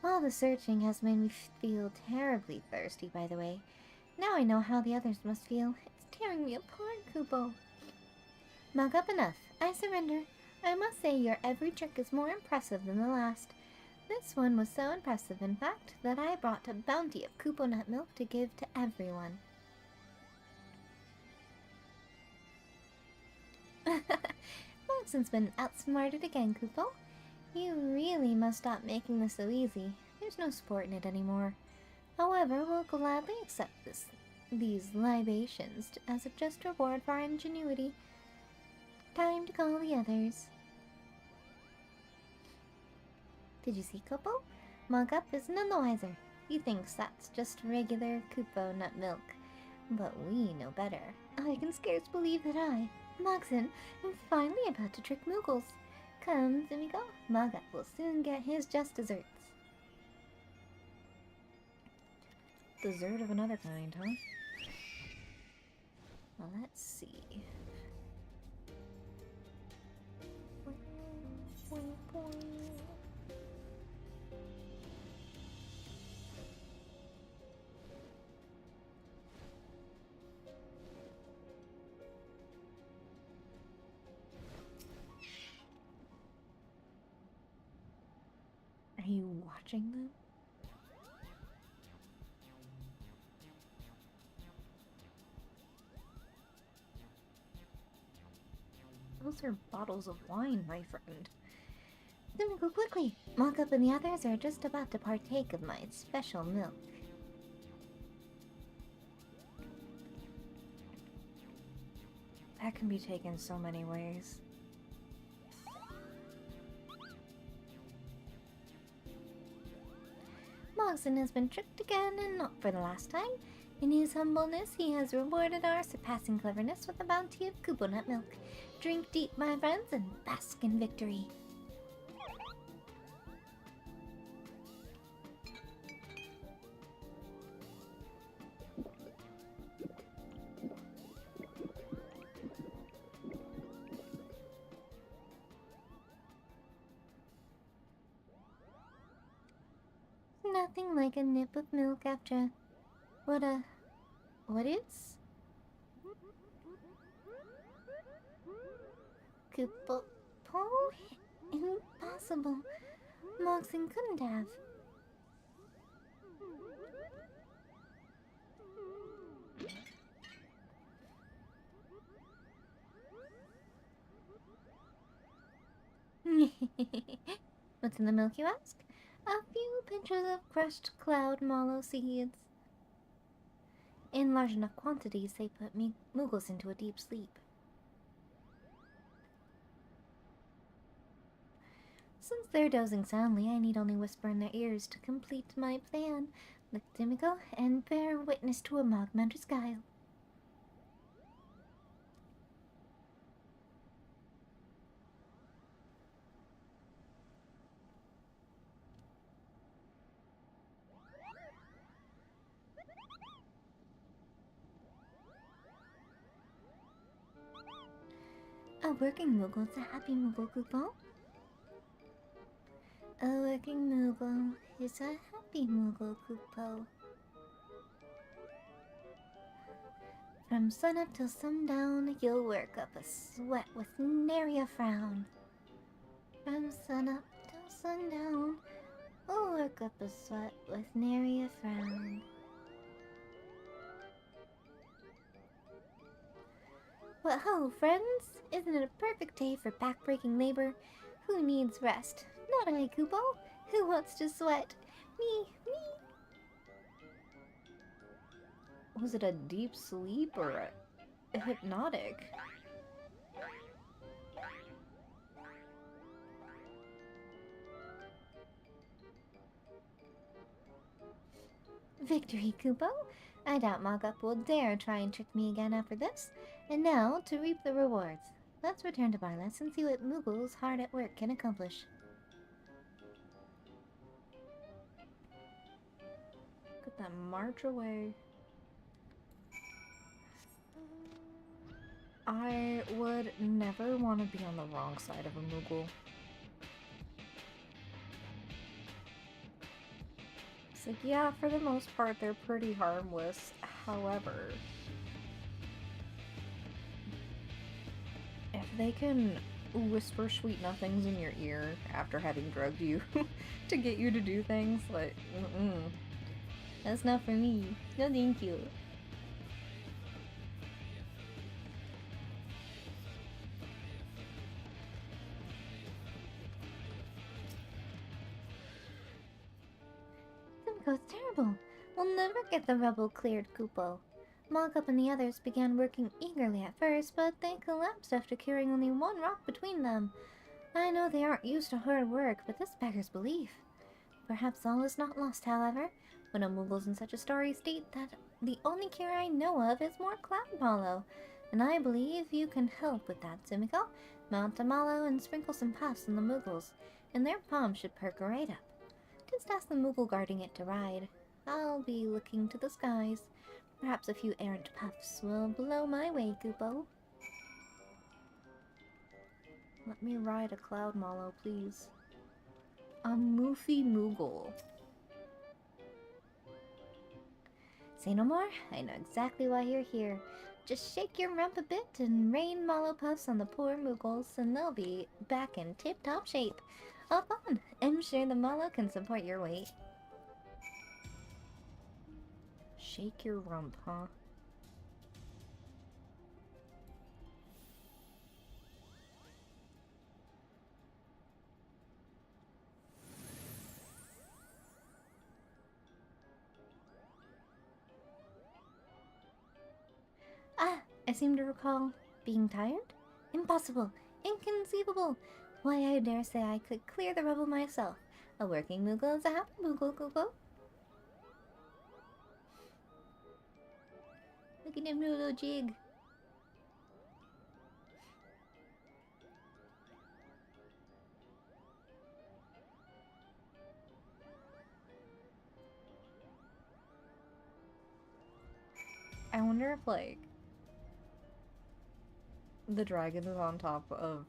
All the searching has made me feel terribly thirsty, by the way. Now I know how the others must feel. It's tearing me apart, Kupo. Mug up enough. I surrender. I must say your every trick is more impressive than the last. This one was so impressive, in fact, that I brought a bounty of Kupo nut milk to give to everyone. Mogson's been outsmarted again, Kupo. You really must stop making this so easy. There's no sport in it anymore. However, we'll gladly accept these libations as a just reward for our ingenuity. Time to call the others. Did you see Kupo? Mug-up is none the wiser. He thinks that's just regular Kupo nut milk. But we know better. I can scarce believe that Mogson, am finally about to trick Moogles. Come, Zumiko. Mug-up will soon get his just desserts. Dessert of another kind, huh? Well, let's see. Are you watching them? Those are bottles of wine, my friend. Then go quickly. Mock-up and the others are just about to partake of my special milk. That can be taken so many ways. Mogson has been tricked again, and not for the last time. In his humbleness, he has rewarded our surpassing cleverness with a bounty of Kupo nut milk. Drink deep, my friends, and bask in victory. Nothing like a nip of milk after what is? Kupo? Impossible. Mogson couldn't have. What's in the milk, you ask? A few pinches of crushed cloud mallow seeds. In large enough quantities, they put Moogles into a deep sleep. Since they're dozing soundly, I need only whisper in their ears to complete my plan. Look, Dimiko, and bear witness to a Mogmander's guile. A working Moogle's a happy Moogle, Kupo. A working Moogle is a happy Moogle, Kupo. From sunup till sundown, you'll work up a sweat with nary a frown. From sunup till sundown, we'll work up a sweat with nary a frown. Well, ho, friends! Isn't it a perfect day for back-breaking labor? Who needs rest? Not I, Kupo. Who wants to sweat? Me. Was it a deep sleep or a hypnotic? Victory, Kupo! I doubt Mogup will dare try and trick me again after this. And now, to reap the rewards. Let's return to Byleth and see what Moogles hard at work can accomplish. Look at that march away. I would never want to be on the wrong side of a Moogle. It's like, yeah, for the most part, they're pretty harmless. However, if they can whisper sweet nothings in your ear after having drugged you to get you to do things, like, that's not for me. No thank you. Simcoe's terrible. We'll never get the rubble cleared, Kupo. Mogup and the others began working eagerly at first, but they collapsed after carrying only one rock between them. I know they aren't used to hard work, but this beggars belief. Perhaps all is not lost, however. When a Moogle's in such a starry state that the only cure I know of is more cloud mallow, and I believe you can help with that, Sumiko. Mount a mallow and sprinkle some puffs on the Moogles, and their palms should perk right up. Just ask the Moogle guarding it to ride. I'll be looking to the skies. Perhaps a few errant puffs will blow my way, Kupo. Let me ride a cloud mallow, please. A Moofy Moogle. Say no more. I know exactly why you're here. Just shake your rump a bit and rain mallow puffs on the poor Moogles, and they'll be back in tip-top shape. Up on! I'm sure the mallow can support your weight. Shake your rump, huh? Ah! I seem to recall being tired? Impossible! Inconceivable! Why, I dare say I could clear the rubble myself. A working Moogle is a happy Moogle, Kupo. Look at him do a little jig. I wonder if, like, the dragons on top of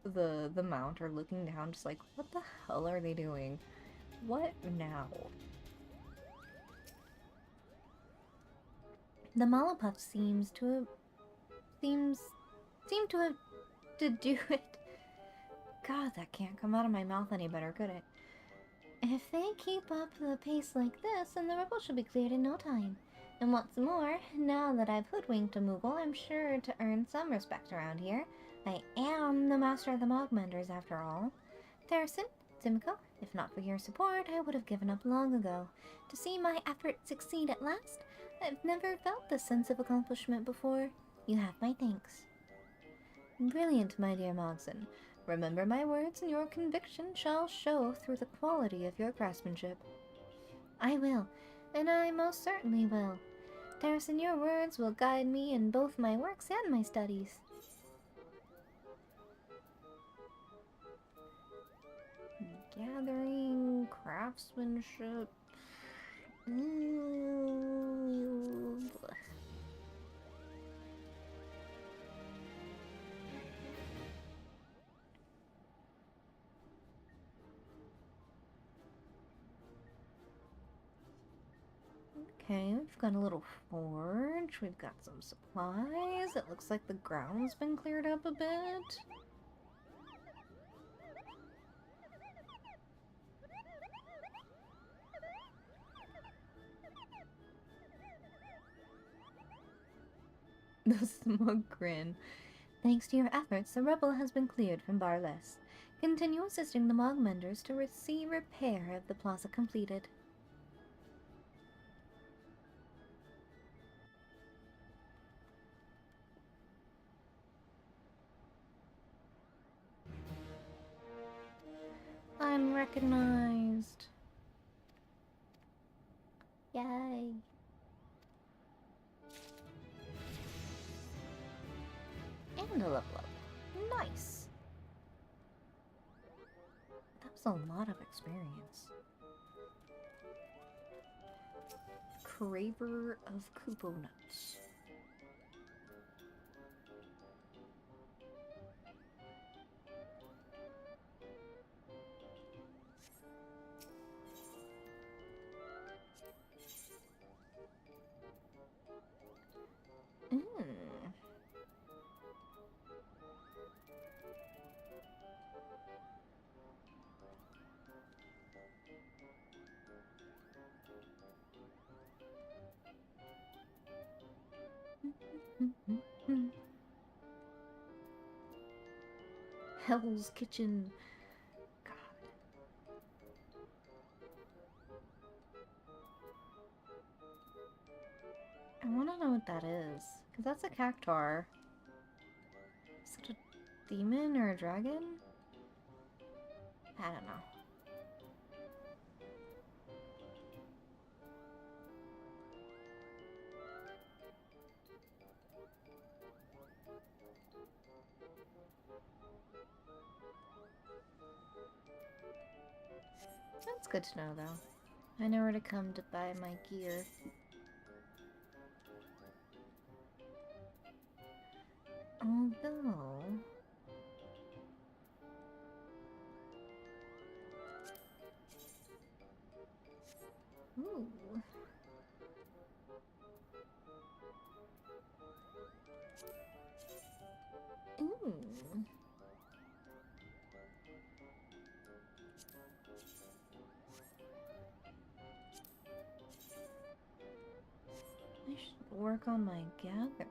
the mount are looking down just like, what the hell are they doing? What now? The Mallopuff seem to have to do it. God, that can't come out of my mouth any better, could it? If they keep up the pace like this, then the rubble should be cleared in no time. And what's more, now that I've hoodwinked a Moogle, I'm sure to earn some respect around here. I am the master of the Mogmanders, after all. Tharison, Simcoe, if not for your support, I would have given up long ago. To see my efforts succeed at last, I've never felt this sense of accomplishment before. You have my thanks. Brilliant, my dear Mogson. Remember my words, and your conviction shall show through the quality of your craftsmanship. I will, and I most certainly will. Terrace, your words will guide me in both my works and my studies. Gathering, craftsmanship. Okay, we've got a little forge. We've got some supplies. It looks like the ground's been cleared up a bit. The smug grin. Thanks to your efforts, the rubble has been cleared from Barless. Continue assisting the Mog Menders to see repair of the plaza completed. I'm recognized. Yay. And a level up. Nice. That was a lot of experience. Craver of Koopo Nuts. Hell's Kitchen. God. I want to know what that is. Because that's a cactuar. Is it a demon or a dragon? I don't know. That's good to know, though. I know where to come to buy my gear. Although... Ooh. Ooh. I should work on my gathering.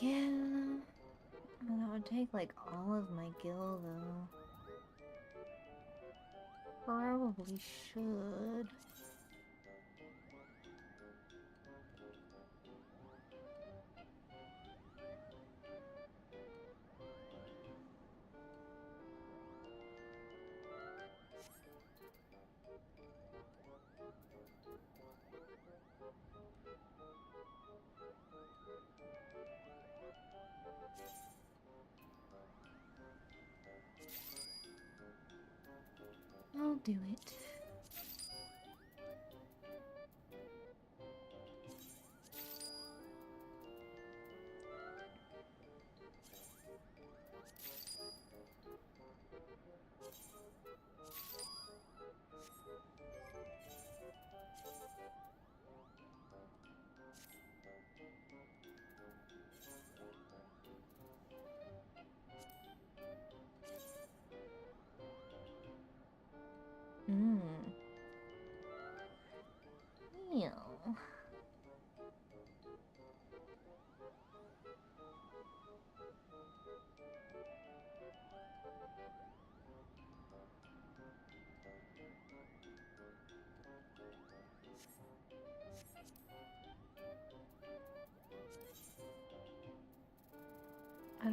Yeah, that would take like all of my gil though. Probably should. I'll do it.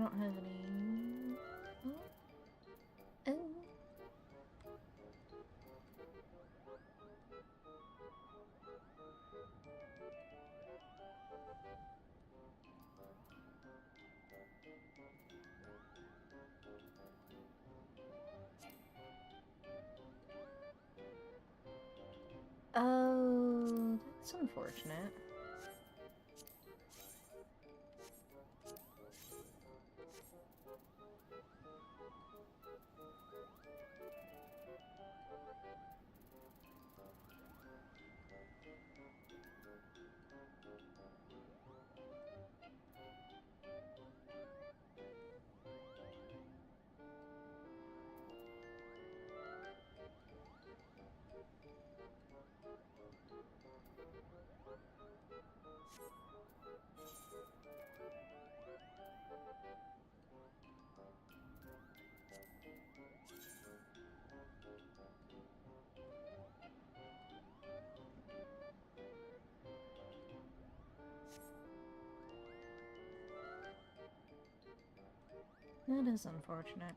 don't have any... Oh. Oh, that's unfortunate. That is unfortunate.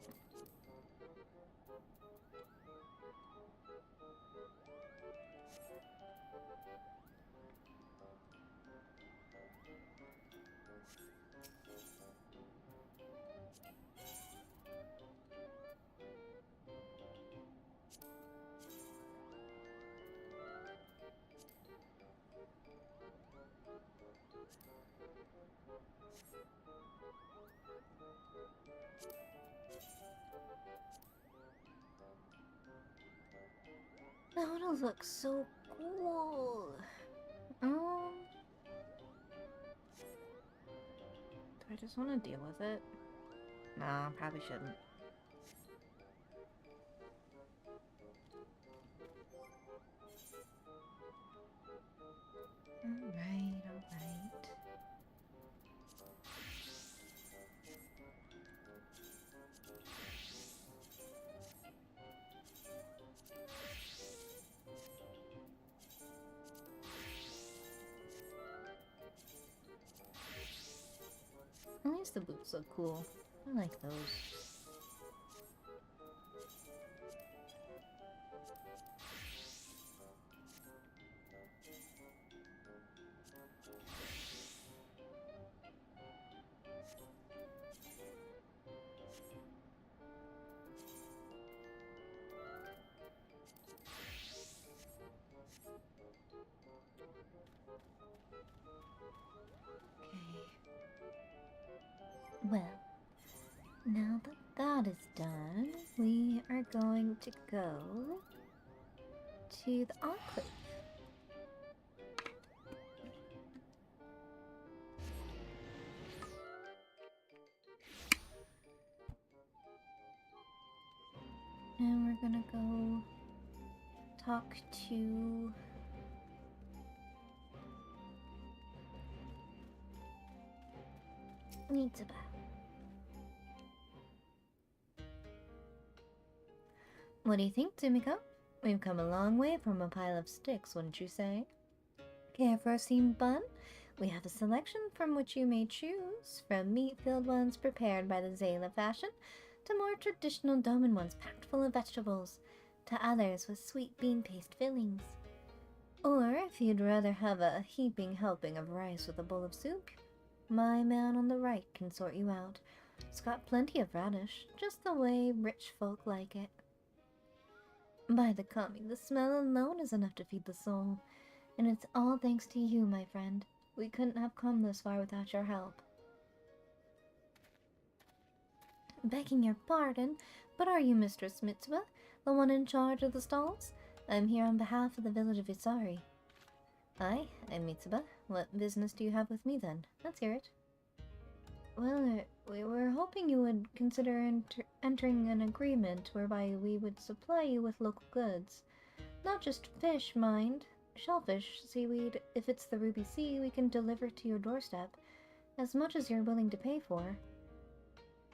That would look so cool. Do I just want to deal with it? No, I probably shouldn't. Alright. At least the boots look cool. I like those. Well, now that that is done, we are going to go to the Enclave. And we're gonna go talk to Mitsuba. What do you think, Tsumiko? We've come a long way from a pile of sticks, wouldn't you say? Care for a steamed bun? We have a selection from which you may choose, from meat-filled ones prepared by the Zayla fashion, to more traditional Doman ones packed full of vegetables, to others with sweet bean paste fillings. Or, if you'd rather have a heaping helping of rice with a bowl of soup, my man on the right can sort you out. It's got plenty of radish, just the way rich folk like it. By the kami, the smell alone is enough to feed the soul. And it's all thanks to you, my friend. We couldn't have come this far without your help. Begging your pardon, but are you Mistress Mitsuba, the one in charge of the stalls? I'm here on behalf of the village of Isari. Aye, I'm Mitsuba. What business do you have with me then? Let's hear it. Well, we were hoping you would consider entering an agreement whereby we would supply you with local goods. Not just fish, mind. Shellfish, seaweed. If it's the Ruby Sea, we can deliver to your doorstep. As much as you're willing to pay for.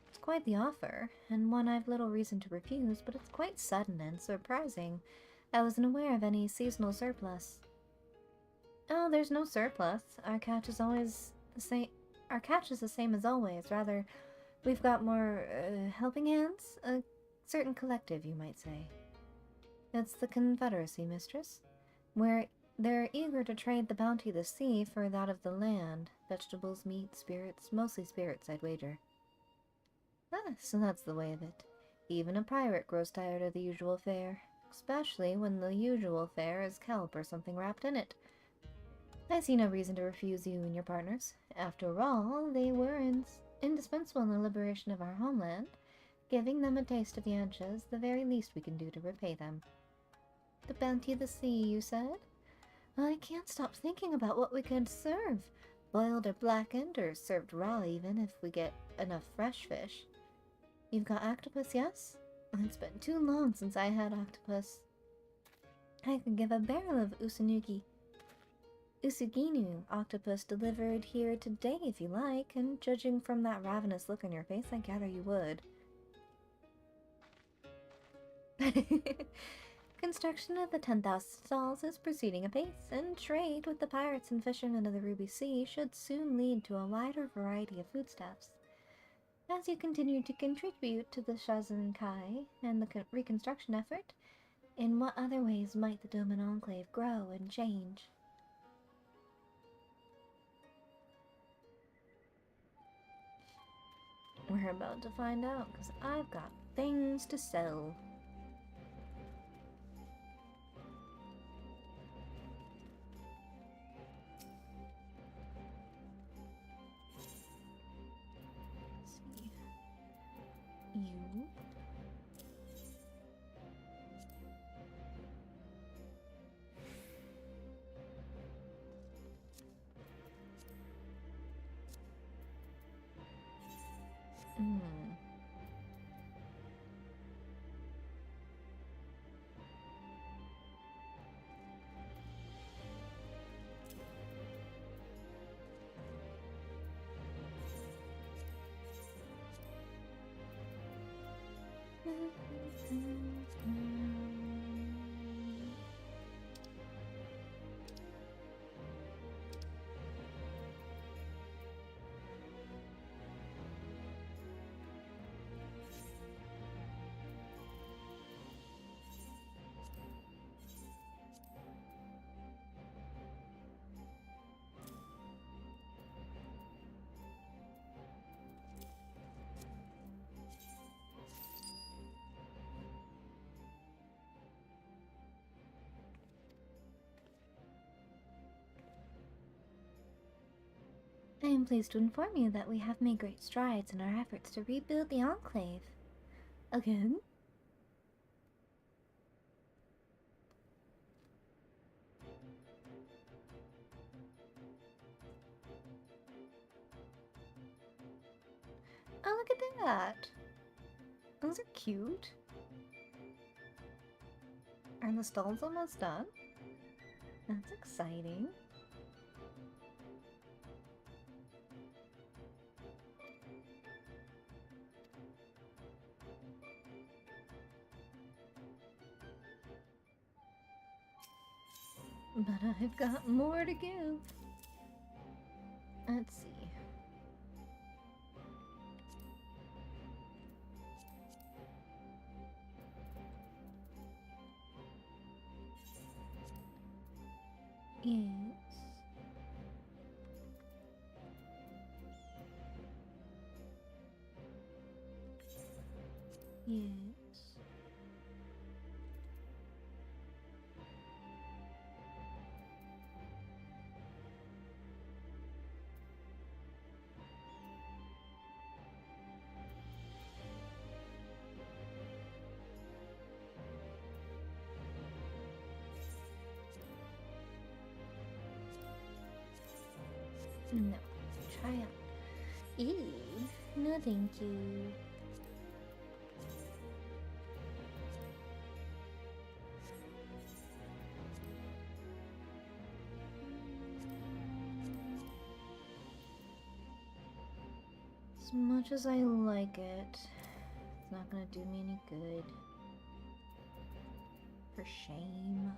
It's quite the offer, and one I've little reason to refuse, but it's quite sudden and surprising. I wasn't aware of any seasonal surplus. Oh, there's no surplus. Our catch is always the same. Our catch is the same as always, rather We've got more, helping hands? A certain collective, you might say. It's the Confederacy, mistress. They're eager to trade the bounty of the sea for that of the land. Vegetables, meat, spirits, mostly spirits, I'd wager. Ah, so that's the way of it. Even a pirate grows tired of the usual fare, especially when the usual fare is kelp or something wrapped in it. I see no reason to refuse you and your partners. After all, they were indispensable in the liberation of our homeland. Giving them a taste of Yancha is the very least we can do to repay them. The bounty of the sea, you said? I can't stop thinking about what we could serve. Boiled or blackened, or served raw even, if we get enough fresh fish. You've got octopus, yes? It's been too long since I had octopus. I could give a barrel of Usuginu octopus delivered here today if you like, and judging from that ravenous look on your face, I gather you would. Construction of the 10,000 stalls is proceeding apace, and trade with the pirates and fishermen of the Ruby Sea should soon lead to a wider variety of foodstuffs. As you continue to contribute to the Shazan-Kai and the reconstruction effort, in what other ways might the Doman Enclave grow and change? We're about to find out, because I've got things to sell. You. I am pleased to inform you that we have made great strides in our efforts to rebuild the Enclave. Again? Oh, look at that! Those are cute. Are the stalls almost done? That's exciting. But I've got more to give. Let's see. Yes. Yes. No. Try out. Ew. No thank you. As much as I like it, it's not gonna do me any good. For shame.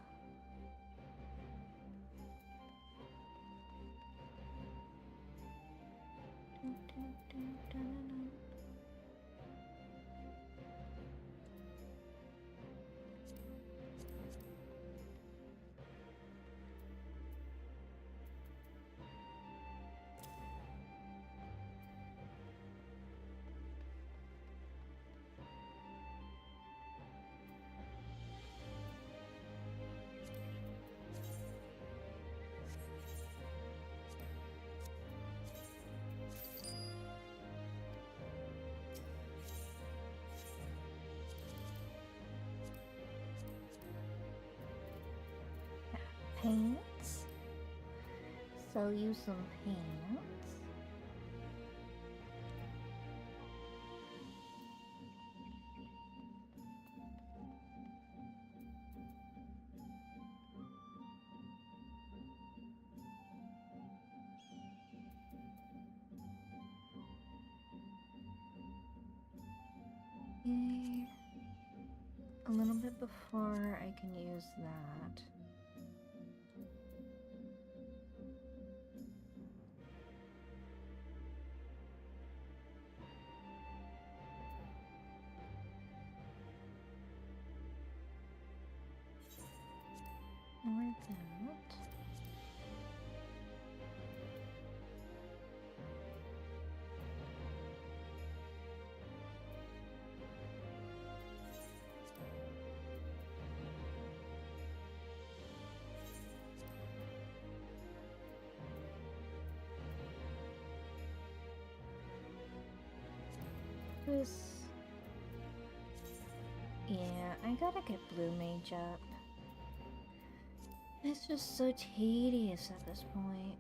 pants. Sell you some pants. Okay. A little bit before I can use that. Or that. This. Yeah, I gotta get Blue Mage up. It's just so tedious at this point.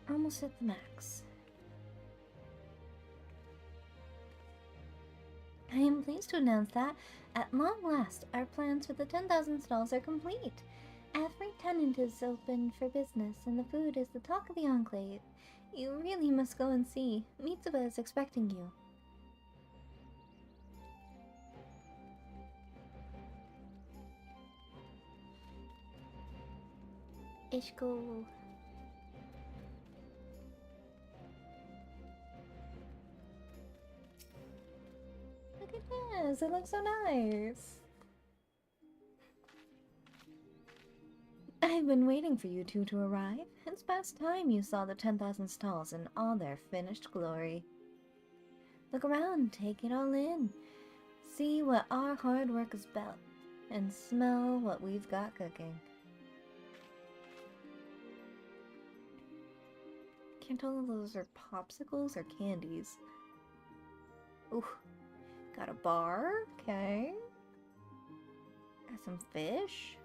Almost at the max. I am pleased to announce that, at long last, our plans for the 10,000 stalls are complete. Every tenant is open for business, and the food is the talk of the enclave. You really must go and see. Mitsuba is expecting you. Ishko. Look at this, it looks so nice. I've been waiting for you two to arrive. It's past time you saw the 10,000 stalls in all their finished glory. Look around, take it all in. See what our hard work is about, and smell what we've got cooking. Can't tell if those are popsicles or candies. Ooh, got a bar, okay. Got some fish.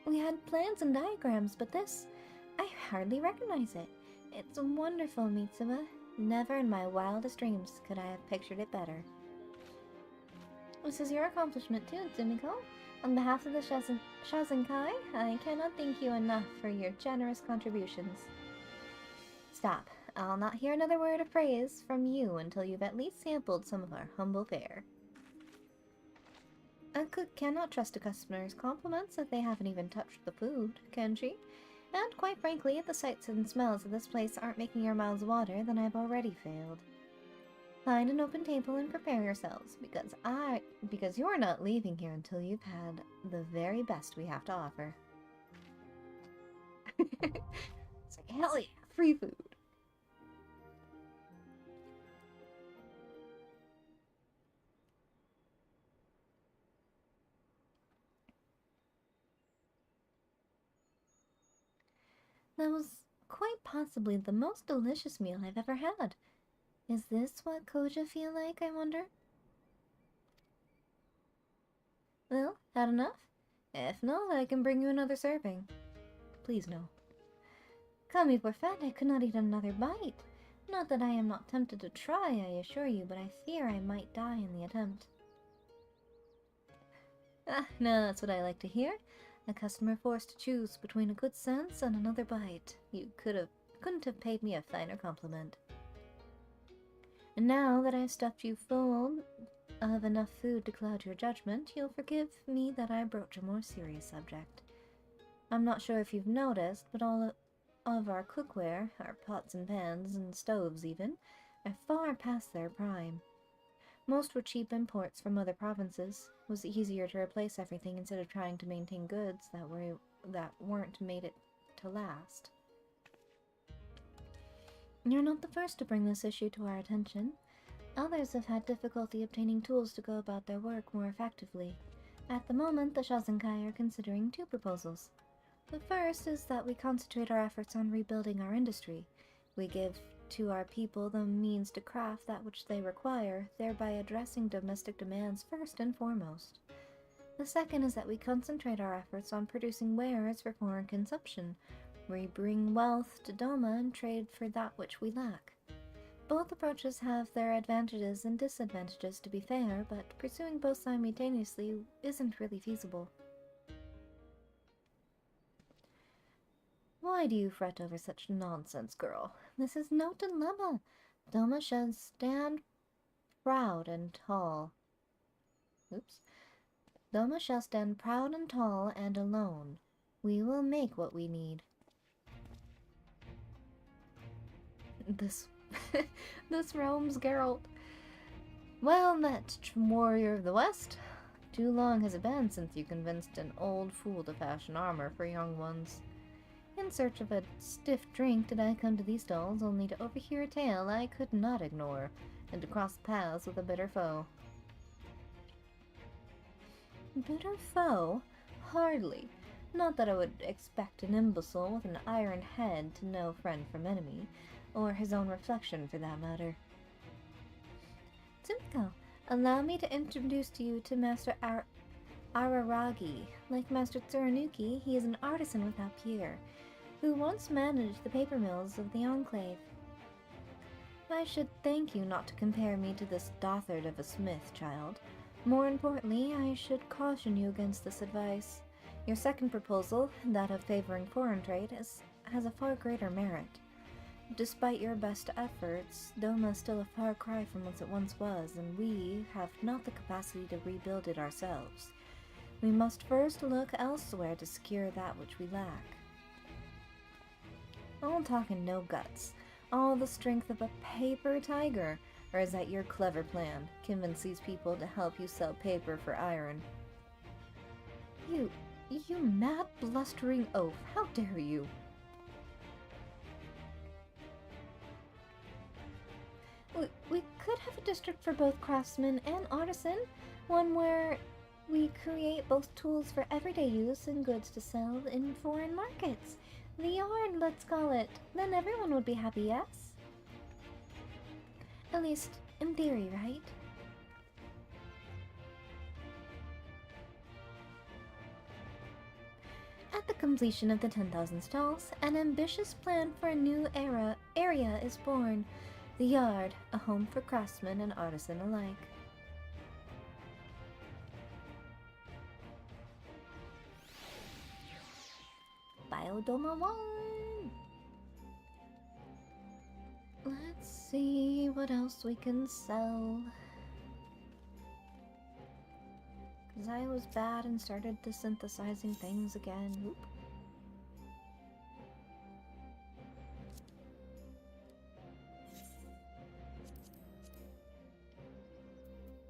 We had plans and diagrams, but this, I hardly recognize it. It's wonderful, Mitsuba. Never in my wildest dreams could I have pictured it better. This is your accomplishment too, Tsumiko. On behalf of the Shazenkai, I cannot thank you enough for your generous contributions. Stop. I'll not hear another word of praise from you until you've at least sampled some of our humble fare. A cook cannot trust a customer's compliments if they haven't even touched the food, can she? And quite frankly, if the sights and smells of this place aren't making your mouths water, then I've already failed. Find an open table and prepare yourselves, because you're not leaving here until you've had the very best we have to offer. It's like, hell yeah, free food. That was quite possibly the most delicious meal I've ever had. Is this what Koja feel like, I wonder? Well, had enough? If not, I can bring you another serving. Please no. Kami poor fat, I could not eat another bite. Not that I am not tempted to try, I assure you, but I fear I might die in the attempt. Ah, no, that's what I like to hear. A customer forced to choose between a good sense and another bite. You couldn't have paid me a finer compliment. And now that I've stuffed you full, of enough food to cloud your judgment, you'll forgive me that I broach a more serious subject. I'm not sure if you've noticed, but all of our cookware, our pots and pans, and stoves even, are far past their prime. Most were cheap imports from other provinces. It was easier to replace everything instead of trying to maintain goods that weren't made it to last. You're not the first to bring this issue to our attention. Others have had difficulty obtaining tools to go about their work more effectively. At the moment, the Shazenkai are considering 2 proposals. The first is that we concentrate our efforts on rebuilding our industry. We give to our people the means to craft that which they require, thereby addressing domestic demands first and foremost. The second is that we concentrate our efforts on producing wares for foreign consumption. We bring wealth to Doma and trade for that which we lack. Both approaches have their advantages and disadvantages, to be fair, but pursuing both simultaneously isn't really feasible. Why do you fret over such nonsense, girl? This is no dilemma. Doma shall stand proud and tall. Doma shall stand proud and tall and alone. We will make what we need. This realm's Geralt. Well met, warrior of the West. Too long has it been since you convinced an old fool to fashion armor for young ones. In search of a stiff drink did I come to these stalls, only to overhear a tale I could not ignore, and to cross paths with a bitter foe. Bitter foe? Hardly. Not that I would expect an imbecile with an iron head to know friend from enemy, or his own reflection for that matter. Tsumiko, allow me to introduce to you to Master Araragi. Like Master Tsurunuki, he is an artisan without peer, who once managed the paper mills of the Enclave. I should thank you not to compare me to this dothard of a smith, child. More importantly, I should caution you against this advice. Your second proposal, that of favoring foreign trade, has a far greater merit. Despite your best efforts, Doma is still a far cry from what it once was, and we have not the capacity to rebuild it ourselves. We must first look elsewhere to secure that which we lack. All talk and no guts. All the strength of a paper tiger. Or is that your clever plan? Convince these people to help you sell paper for iron. You mad blustering oaf, how dare you? We could have a district for both craftsman and artisan, one where we create both tools for everyday use and goods to sell in foreign markets. The yard, let's call it. Then everyone would be happy, yes? At least, in theory, right? At the completion of the 10,000 stalls, an ambitious plan for a new area is born. The yard, a home for craftsmen and artisan alike. Biodoma 1! Let's see what else we can sell. Because I was bad and started to synthesizing things again. Oop.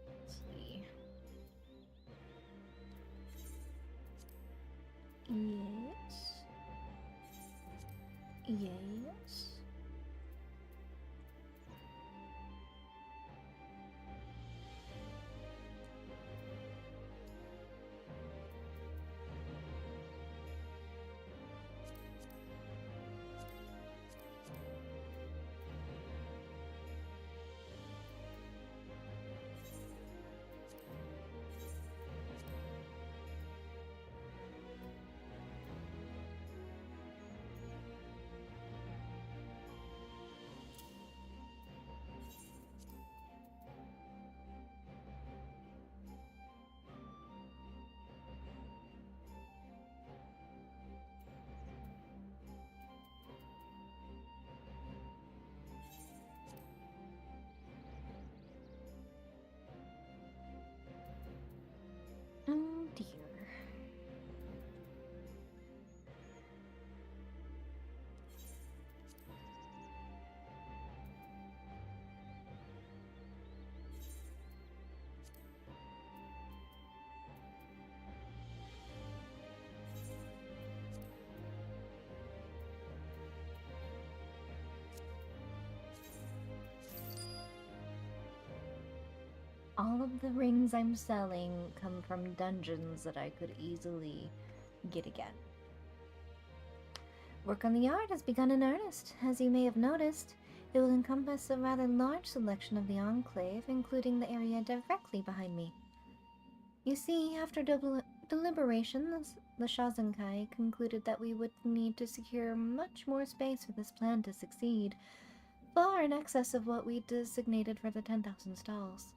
Let's see. Yes. Yes. All of the rings I'm selling come from dungeons that I could easily get again. Work on the art has begun in earnest. As you may have noticed, it will encompass a rather large selection of the Enclave, including the area directly behind me. You see, after deliberation, the Shazenkai concluded that we would need to secure much more space for this plan to succeed, far in excess of what we designated for the 10,000 stalls.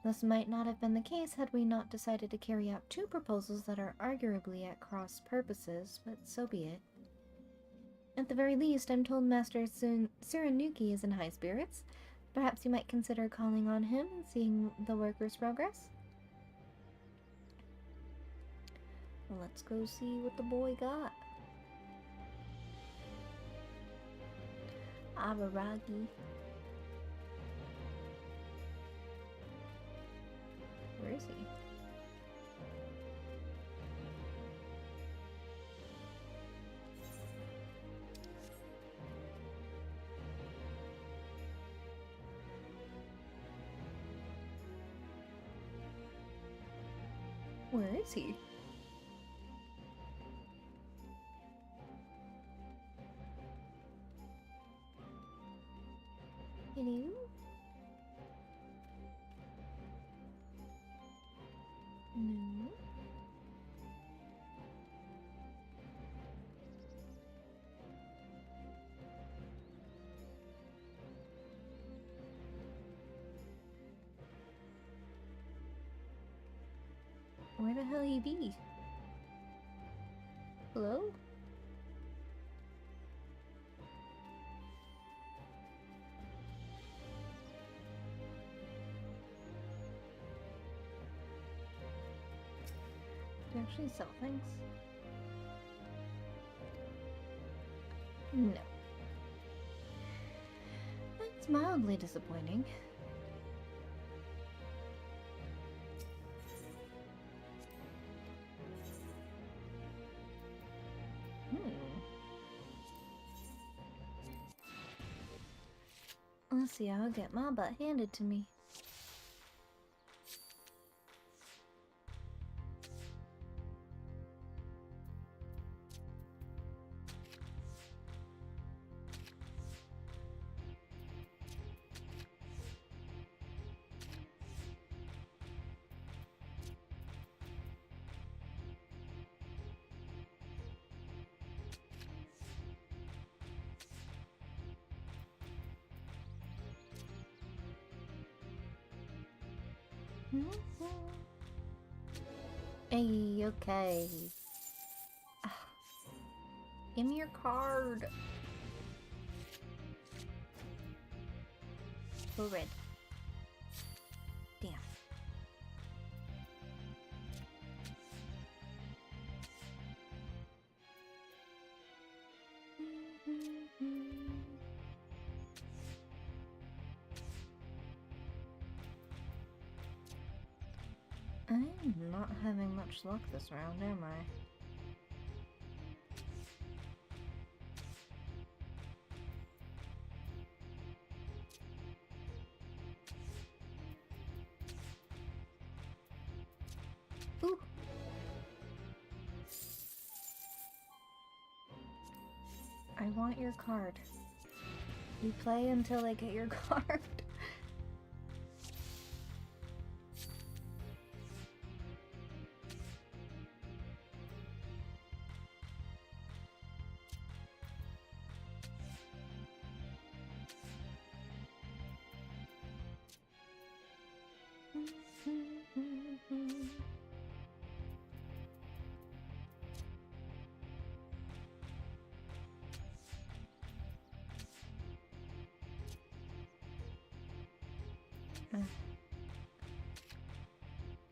This might not have been the case had we not decided to carry out two proposals that are arguably at cross purposes, but so be it. At the very least, I'm told Master Tsurunuki is in high spirits. Perhaps you might consider calling on him and seeing the workers' progress? Well, let's go see what the boy got. Abaragi. Where is he? Where is he? Hello? No. Where the hell he be? Hello? Do you actually sell things? No. That's mildly disappointing. Let's see, I'll get my butt handed to me. Hey, okay. Give me your card. Go red. Damn. I'm not having much luck this round, am I? Ooh. I want your card. You play until I get your card.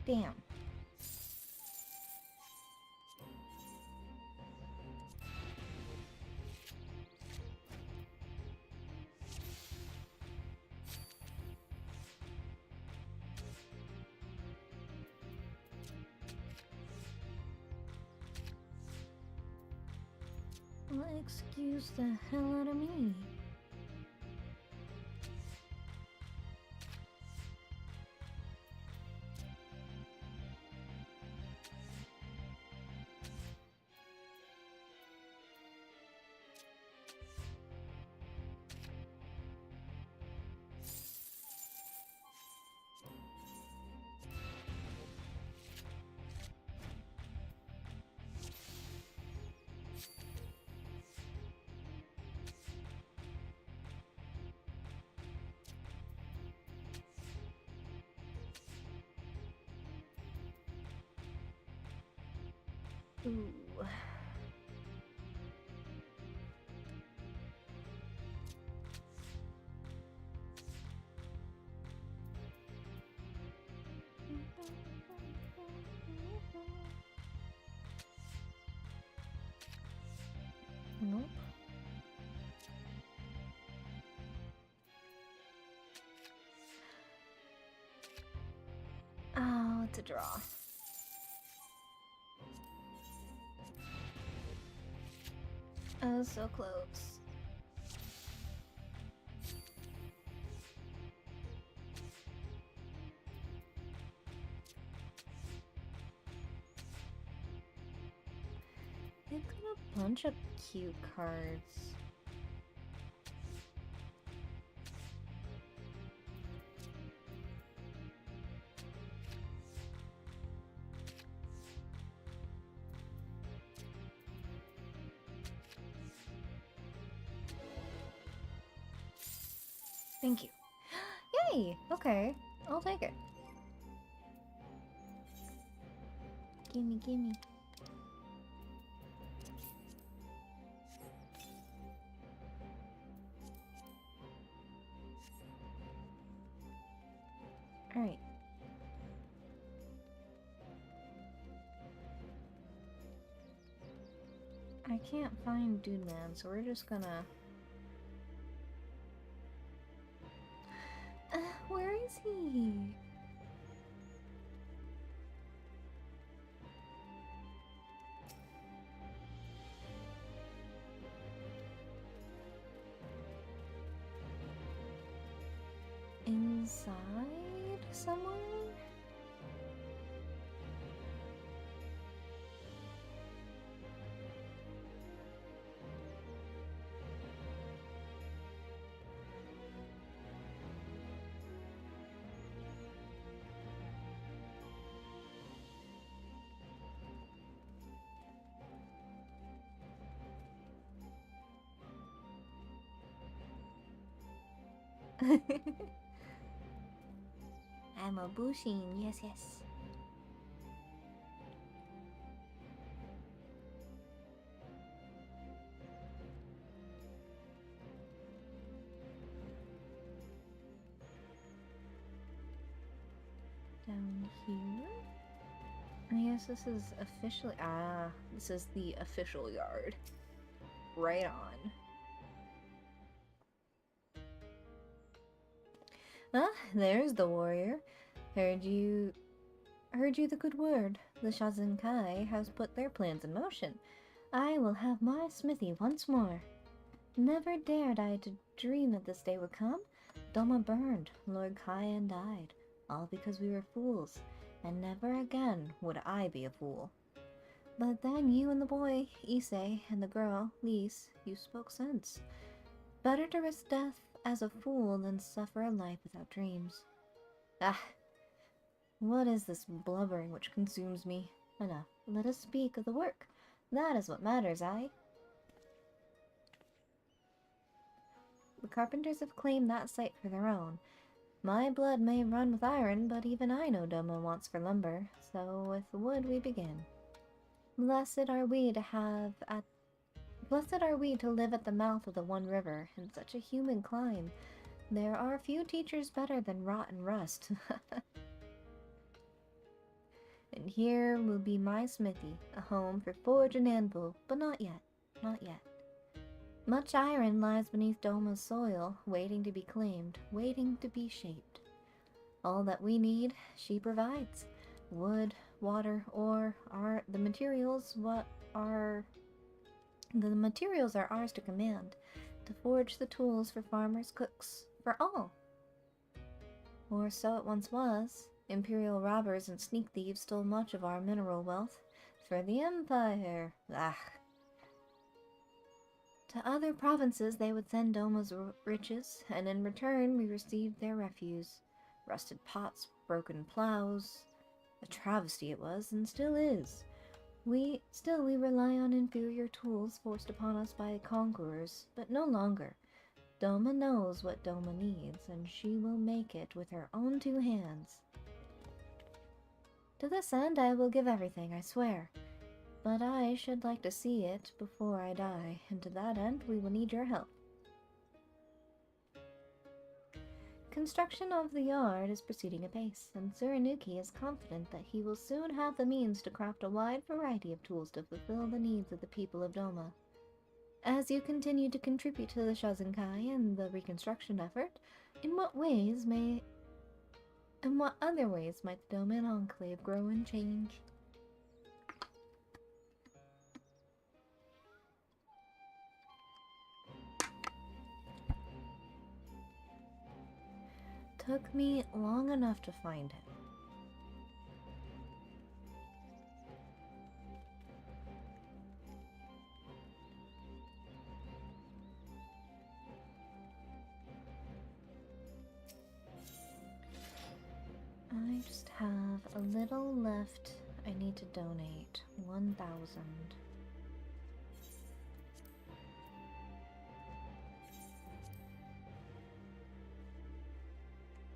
Damn. Well, excuse the hell out of me. Ooh. Nope. Oh, it's a draw. Oh, so close. They've got a bunch of cute cards. Thank you. Yay! Okay, I'll take it. Gimme, gimme. Alright. I can't find Dude Man, so we're just gonna... where is he? Inside somewhere? I'm a Bushin, yes, yes. Down here? I guess this is officially... Ah, this is the official yard. Right on. Ah, there's the warrior. Heard you the good word. The Shazenkai has put their plans in motion. I will have my smithy once more. Never dared I to dream that this day would come. Doma burned, Lord Kyan died, all because we were fools, and never again would I be a fool. But then you and the boy, Issei, and the girl, Lise, you spoke sense. Better to risk death as a fool than suffer a life without dreams. Ah! What is this blubbering which consumes me? Enough. Let us speak of the work. That is what matters, aye? The carpenters have claimed that site for their own. My blood may run with iron, but even I know Doma wants for lumber, so with wood we begin. Blessed are we to live at the mouth of the one river, in such a humid clime. There are few teachers better than rot and rust. And here will be my smithy, a home for forge and anvil, but not yet, not yet. Much iron lies beneath Doma's soil, waiting to be claimed, waiting to be shaped. All that we need, she provides. Wood, water, ore, the materials are ours to command, to forge the tools for farmers, cooks, for all. Or so it once was. Imperial robbers and sneak thieves stole much of our mineral wealth. For the Empire! Ah. To other provinces they would send Doma's riches, and in return we received their refuse. Rusted pots, broken plows. A travesty it was, and still is. We rely on inferior tools forced upon us by conquerors, but no longer. Doma knows what Doma needs, and she will make it with her own two hands. To this end I will give everything, I swear. but I should like to see it before I die, and to that end we will need your help. Construction of the yard is proceeding apace, and Tsurunuki is confident that he will soon have the means to craft a wide variety of tools to fulfill the needs of the people of Doma. As you continue to contribute to the Shazenkai and the reconstruction effort, in what other ways might the Doman Enclave grow and change? Took me long enough to find him. I just have a little left. I need to donate 1,000.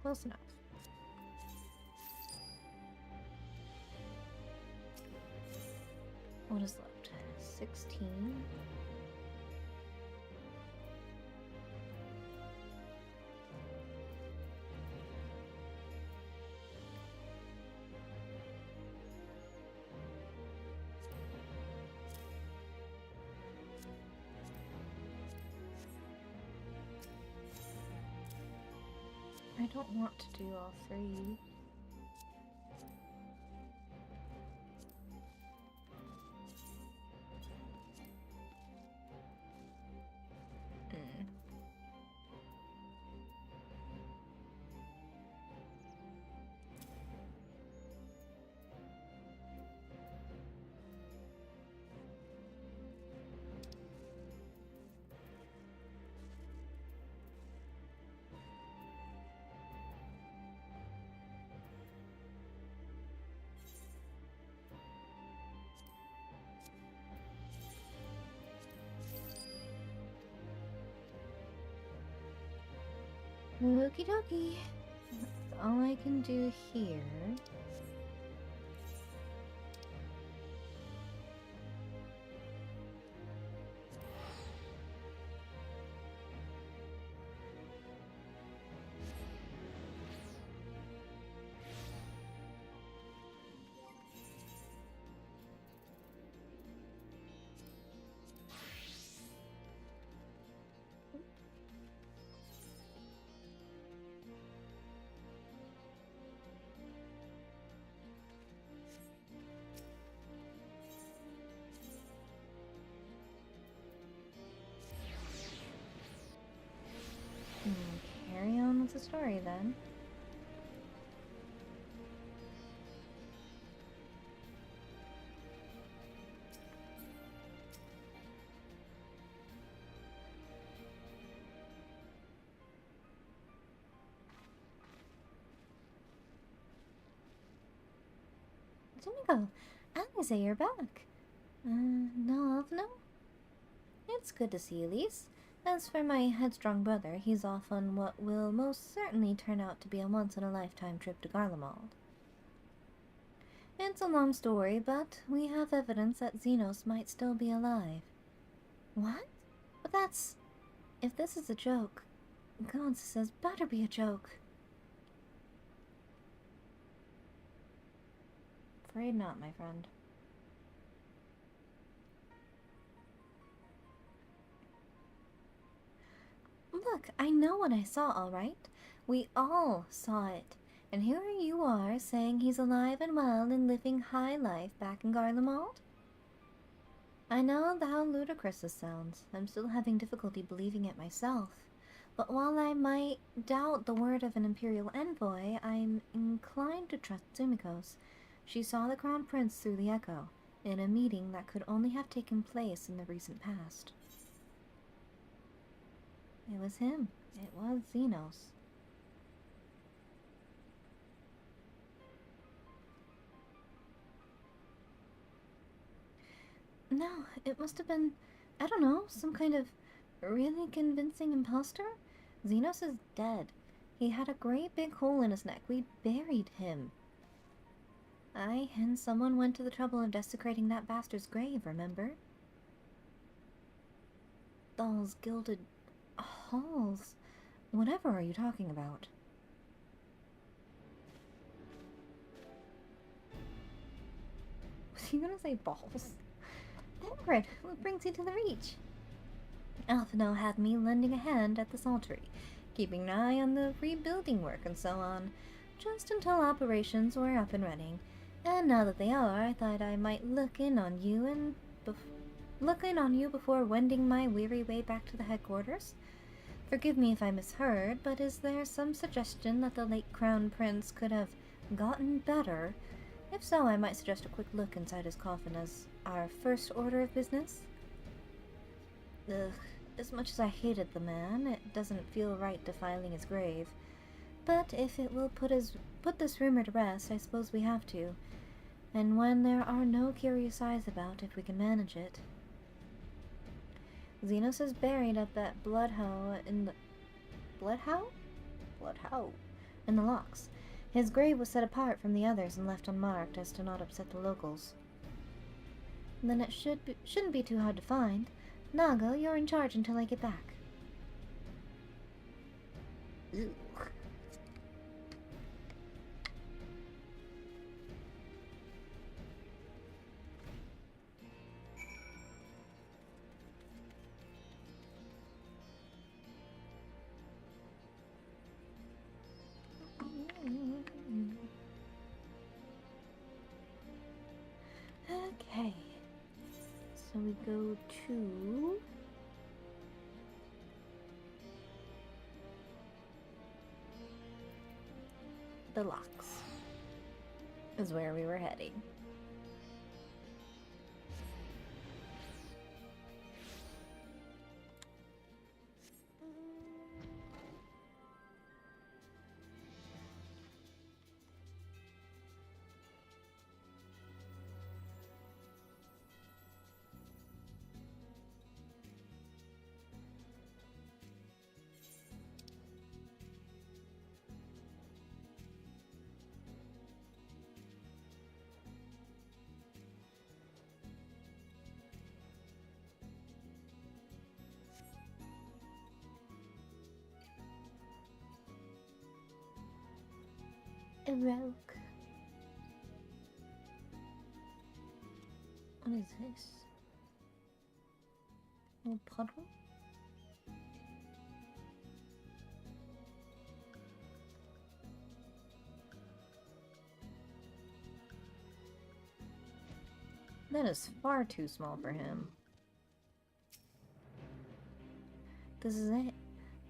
Close enough. What is left? 16. I don't want to do all three. Okie dokie. That's all I can do here. Carry on with the story then. Sumiko, Alice, you're back. No. It's good to see you, Elise. As for my headstrong brother, he's off on what will most certainly turn out to be a once-in-a-lifetime trip to Garlemald. It's a long story, but we have evidence that Xenos might still be alive. What? But that's... If this is a joke, God says better be a joke. Afraid not, my friend. Look, I know what I saw, all right? We all saw it. And here you are saying he's alive and well and living high life back in Garlemald? I know how ludicrous this sounds. I'm still having difficulty believing it myself. But while I might doubt the word of an Imperial envoy, I'm inclined to trust Sumiko's. She saw the Crown Prince through the Echo, in a meeting that could only have taken place in the recent past. It was him. It was Xenos. No, it must have been, I don't know, some kind of really convincing imposter? Xenos is dead. He had a great big hole in his neck. We buried him. Aye, and someone went to the trouble of desecrating that bastard's grave, remember? Those gilded halls. Whatever are you talking about? Was he gonna say balls? Ingrid, what brings you to the Reach? Alphino had me lending a hand at the saltery, keeping an eye on the rebuilding work and so on, just until operations were up and running. And now that they are, I thought I might look in on you before wending my weary way back to the headquarters. Forgive me if I misheard, but is there some suggestion that the late Crown Prince could have gotten better? If so, I might suggest a quick look inside his coffin as our first order of business. Ugh, as much as I hated the man, it doesn't feel right defiling his grave. But if it will put this rumor to rest, I suppose we have to. And when there are no curious eyes about, if we can manage it. Xenos is buried at that bloodhow in the... Bloodhow? Bloodhow. In the locks. His grave was set apart from the others and left unmarked as to not upset the locals. Then it shouldn't be too hard to find. Nago, you're in charge until I get back. Ugh. Okay, so we go to the locks is where we were heading. Epilogue. What is this? A little puddle? That is far too small for him. This is it.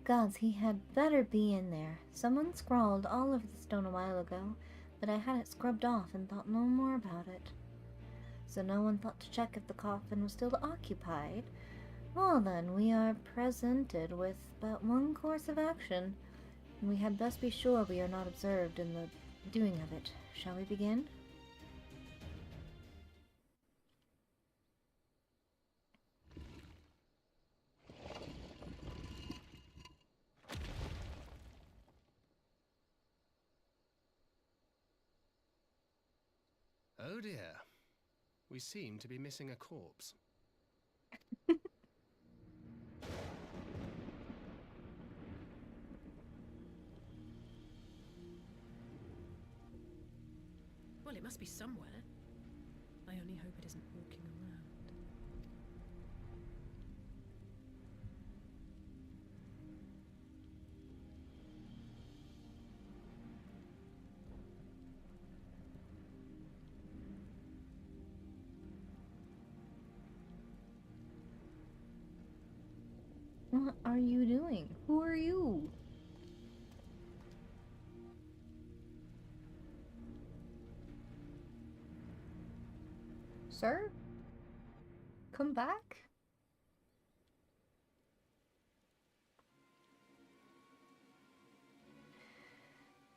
Gods, he had better be in there. Someone scrawled all over the stone a while ago, but I had it scrubbed off and thought no more about it. So no one thought to check if the coffin was still occupied. Well then, we are presented with but one course of action, and we had best be sure we are not observed in the doing of it. Shall we begin? Oh dear. We seem to be missing a corpse. Well, it must be somewhere. I only hope it isn't walking around. What are you doing? Who are you? Sir? Come back?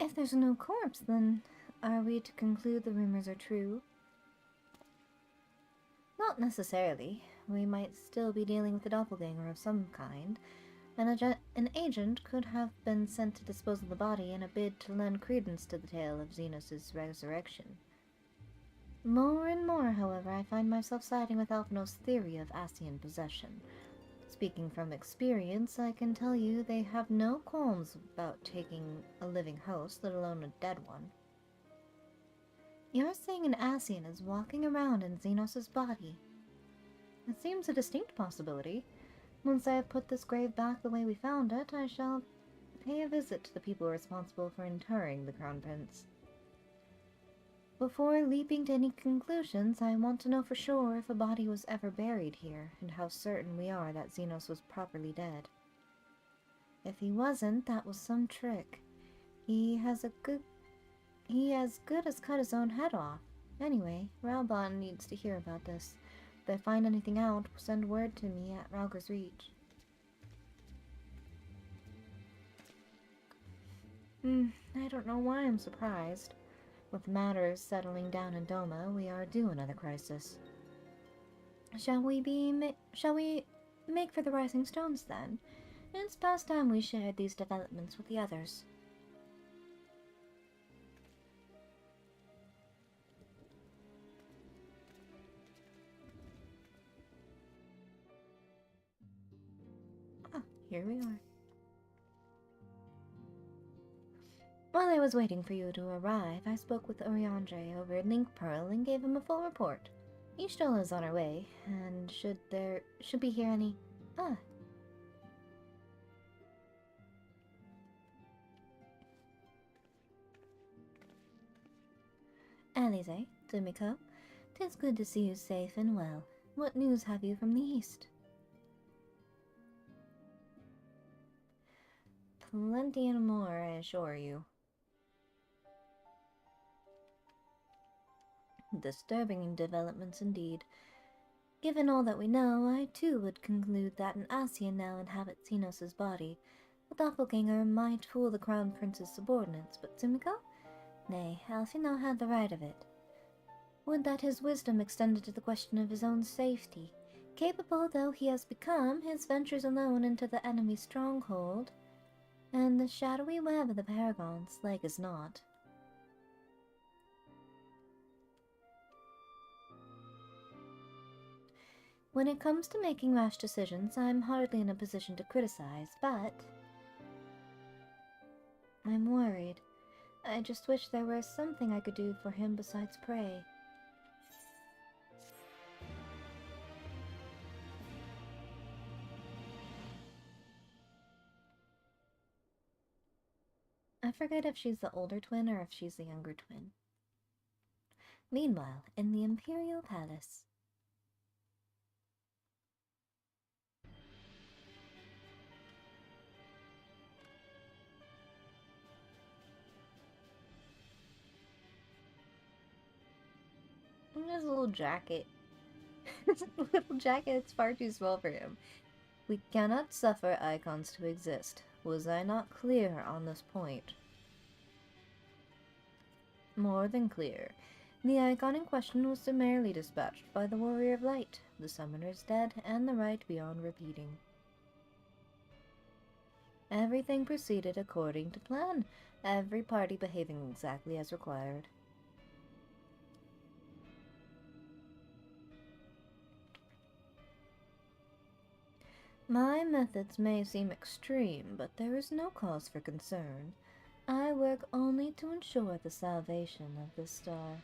If there's no corpse, then are we to conclude the rumors are true? Not necessarily. We might still be dealing with a doppelganger of some kind, and an agent could have been sent to dispose of the body in a bid to lend credence to the tale of Xenos' resurrection. More and more, however, I find myself siding with Alphino's theory of Asian possession. Speaking from experience, I can tell you they have no qualms about taking a living host, let alone a dead one. You're saying an Asian is walking around in Xenos' body? It seems a distinct possibility. Once I have put this grave back the way we found it, I shall pay a visit to the people responsible for interring the Crown Prince. Before leaping to any conclusions, I want to know for sure if a body was ever buried here, and how certain we are that Xenos was properly dead. If he wasn't, that was some trick. He as good as cut his own head off. Anyway, Raubon needs to hear about this. If they find anything out, send word to me at Rauger's Reach. I don't know why I'm surprised. With matters settling down in Doma, we are due another crisis. Shall we make for the Rising Stones, then? It's past time we shared these developments with the others. Ah, here we are. While I was waiting for you to arrive, I spoke with Oriandre over at Link Pearl and gave him a full report. Ishtola is on her way, and should be here any... Ah. Alize, Dumiko, 'tis good to see you safe and well. What news have you from the east? Plenty and more, I assure you. Disturbing developments indeed. Given all that we know, I too would conclude that an Asian now inhabits Xenos' body. A doppelganger might fool the Crown Prince's subordinates, but Sumiko? Nay, Alphino had the right of it. Would that his wisdom extended to the question of his own safety. Capable though he has become, his ventures alone into the enemy's stronghold, and the shadowy web of the Paragon's leg is not. When it comes to making rash decisions, I'm hardly in a position to criticize, but I'm worried. I just wish there were something I could do for him besides pray. I forget if she's the older twin or if she's the younger twin. Meanwhile, in the Imperial Palace. His little jacket. His little jacket is far too small for him. We cannot suffer icons to exist. Was I not clear on this point? More than clear. The icon in question was summarily dispatched by the Warrior of Light, the Summoner's dead, and the right beyond repeating. Everything proceeded according to plan, every party behaving exactly as required. My methods may seem extreme, but there is no cause for concern. I work only to ensure the salvation of the star.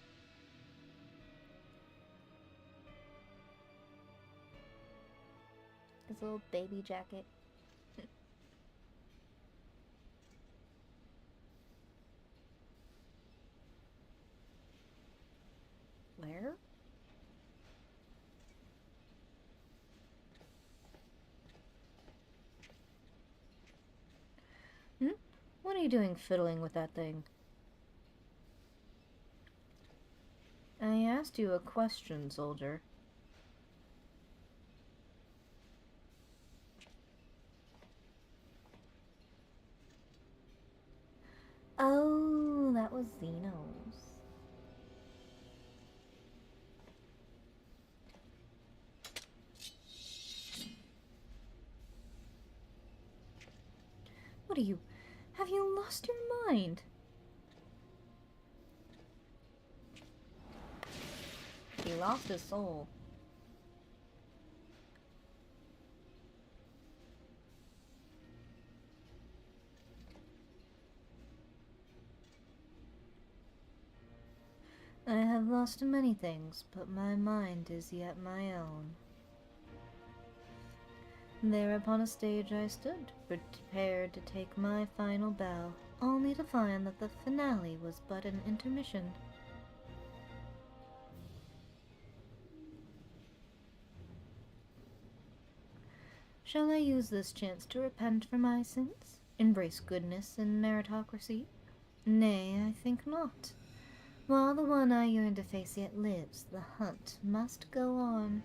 His little baby jacket. Where? What are you doing fiddling with that thing? I asked you a question, soldier. Oh, that was Xenos. What are you... Have you lost your mind? He lost his soul. I have lost many things, but my mind is yet my own. There upon a stage I stood, prepared to take my final bow, only to find that the finale was but an intermission. Shall I use this chance to repent for my sins? Embrace goodness and meritocracy? Nay, I think not. While the one I yearn to face yet lives, the hunt must go on.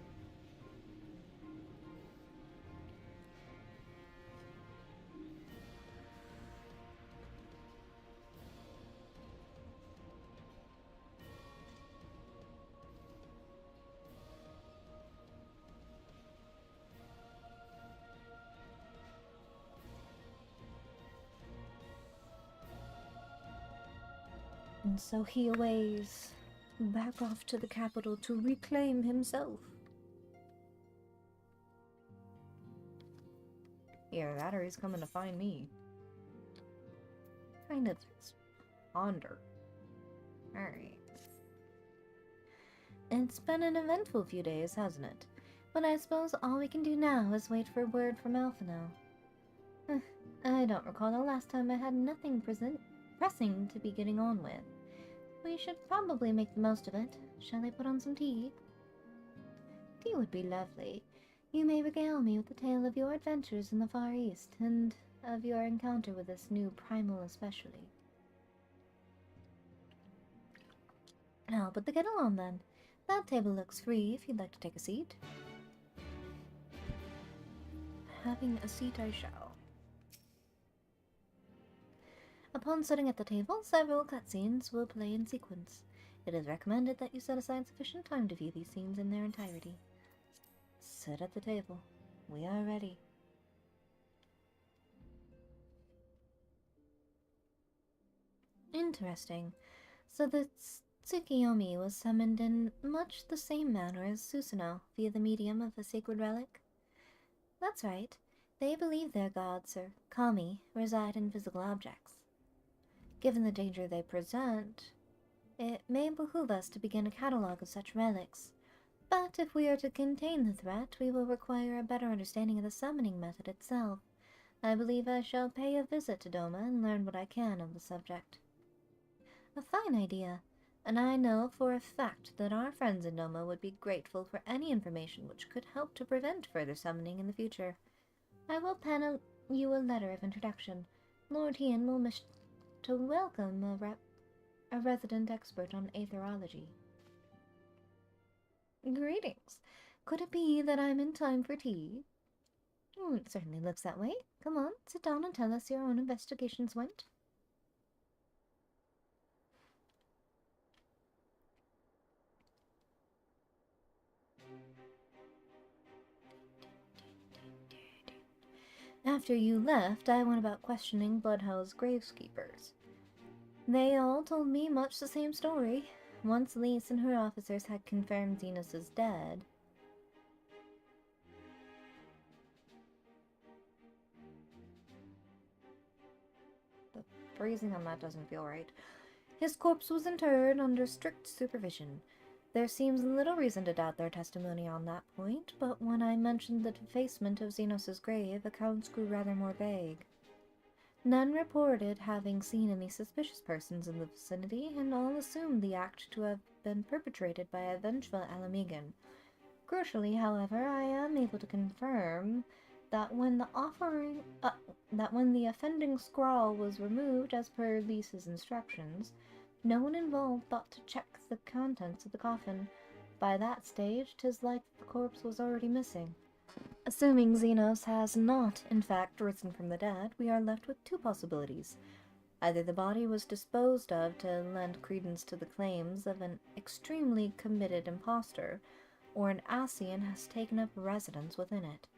And so he aways, back off to the capital to reclaim himself. Yeah, that or he's coming to find me. Kind of ponder. Alright. It's been an eventful few days, hasn't it? But I suppose all we can do now is wait for word from Alphino. I don't recall the last time I had nothing pressing to be getting on with. We should probably make the most of it. Shall I put on some tea? Tea would be lovely. You may regale me with the tale of your adventures in the Far East, and of your encounter with this new primal especially. I'll put the kettle on then. That table looks free if you'd like to take a seat. Having a seat I shall. Upon sitting at the table, several cutscenes will play in sequence. It is recommended that you set aside sufficient time to view these scenes in their entirety. Sit at the table. We are ready. Interesting. So the Tsukiyomi was summoned in much the same manner as Susanoo, via the medium of a sacred relic? That's right. They believe their gods, or kami, reside in physical objects. Given the danger they present, it may behoove us to begin a catalogue of such relics. But if we are to contain the threat, we will require a better understanding of the summoning method itself. I believe I shall pay a visit to Doma and learn what I can of the subject. A fine idea, and I know for a fact that our friends in Doma would be grateful for any information which could help to prevent further summoning in the future. I will pen you a letter of introduction. Lord Hien will wish to welcome a resident expert on aetherology. Greetings. Could it be that I'm in time for tea? It certainly looks that way. Come on, sit down and tell us your own investigations went. After you left, I went about questioning Bloodhell's graveskeepers. They all told me much the same story. Once Lise and her officers had confirmed Xenos is dead. The phrasing on that doesn't feel right. His corpse was interred under strict supervision. There seems little reason to doubt their testimony on that point, but when I mentioned the defacement of Xenos' grave, accounts grew rather more vague. None reported having seen any suspicious persons in the vicinity, and all assumed the act to have been perpetrated by a vengeful Alamegan. Crucially, however, I am able to confirm that when the offending scrawl was removed as per Lisa's instructions, no one involved thought to check the contents of the coffin. By that stage, 'tis like the corpse was already missing. Assuming Xenos has not, in fact, risen from the dead, we are left with two possibilities. Either the body was disposed of to lend credence to the claims of an extremely committed impostor, or an Ascian has taken up residence within it.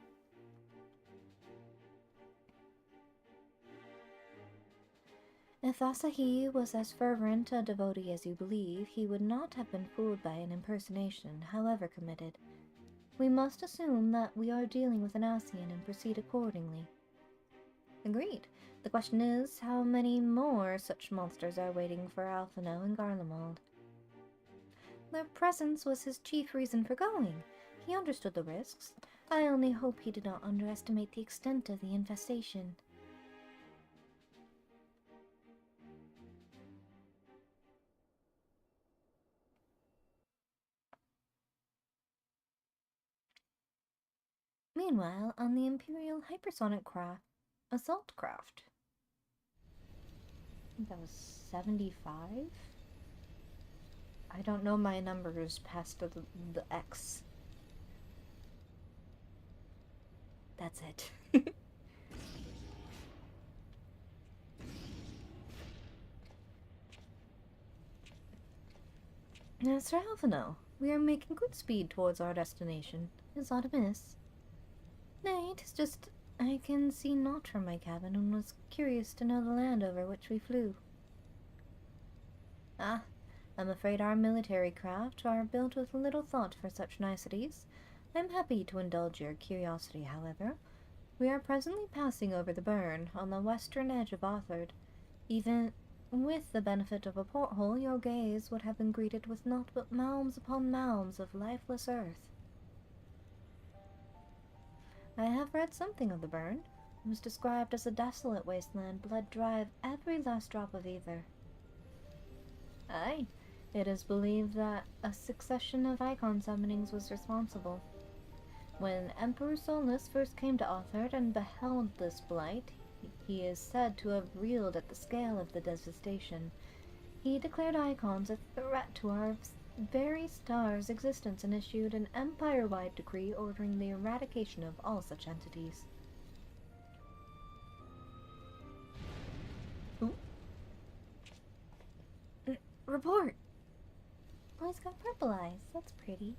If Asahi was as fervent a devotee as you believe, he would not have been fooled by an impersonation, however committed. We must assume that we are dealing with an Ascian and proceed accordingly. Agreed. The question is, how many more such monsters are waiting for Alphino and Garlemald? Their presence was his chief reason for going. He understood the risks. I only hope he did not underestimate the extent of the infestation. Meanwhile, on the Imperial hypersonic assault craft. I think that was 75? I don't know my numbers past the X. That's it. Sir Alphino, we are making good speed towards our destination. Is aught amiss? Nay, 'tis just I can see naught from my cabin and was curious to know the land over which we flew. Ah, I'm afraid our military craft are built with little thought for such niceties. I'm happy to indulge your curiosity, however. We are presently passing over the burn, on the western edge of Arthard. Even with the benefit of a porthole, your gaze would have been greeted with naught but mounds upon mounds of lifeless earth. I have read something of the burn. It was described as a desolate wasteland, blood dry of every last drop of either. Aye, it is believed that a succession of icon summonings was responsible. When Emperor Solus first came to Arthard and beheld this blight, he is said to have reeled at the scale of the devastation. He declared icons a threat to our very star's existence and issued an empire-wide decree ordering the eradication of all such entities. Ooh. Report! Boy's got purple eyes. That's pretty.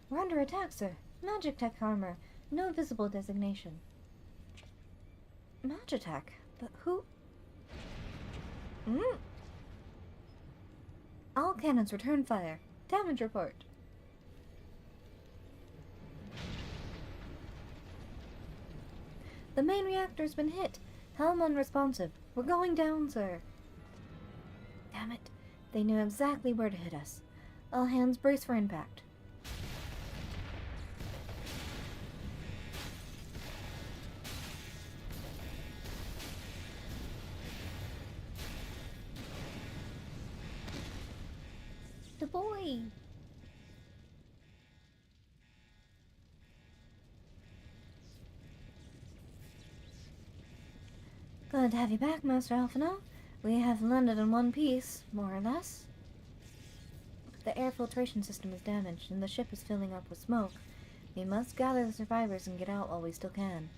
We're under attack, sir. Magic tech armor. No visible designation. Magitech? But who? All cannons return fire. Damage report. The main reactor's been hit. Helm unresponsive. We're going down, sir. Damn it. They knew exactly where to hit us. All hands brace for impact. The boy! Glad to have you back, Master Alphino. We have landed in one piece, more or less. The air filtration system is damaged, and the ship is filling up with smoke. We must gather the survivors and get out while we still can.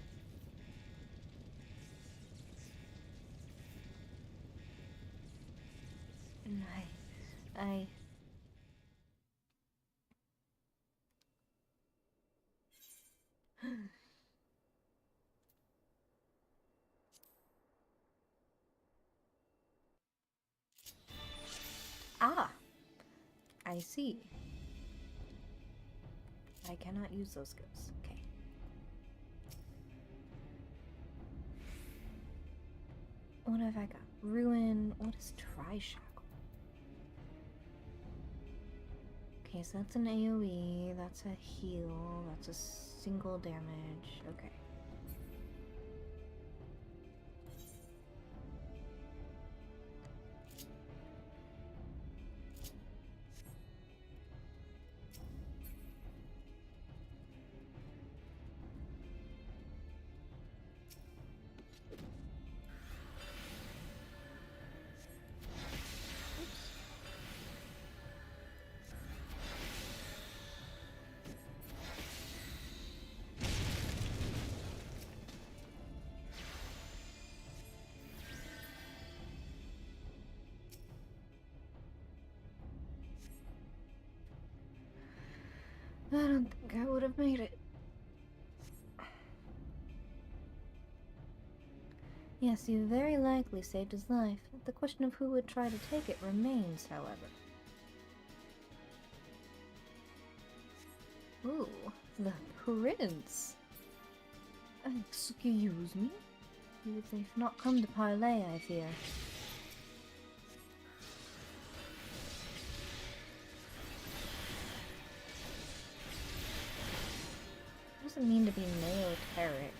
Ah! I see. I cannot use those skills. Okay. What have I got? Ruin. What is Tri-Shackle? Okay, so that's an AoE. That's a heal. That's a single damage. Okay. I don't think I would have made it. Yes, you very likely saved his life. The question of who would try to take it remains, however. Ooh, the prince. Excuse me? They've not come to parley, I fear. What does it mean to be neoteric?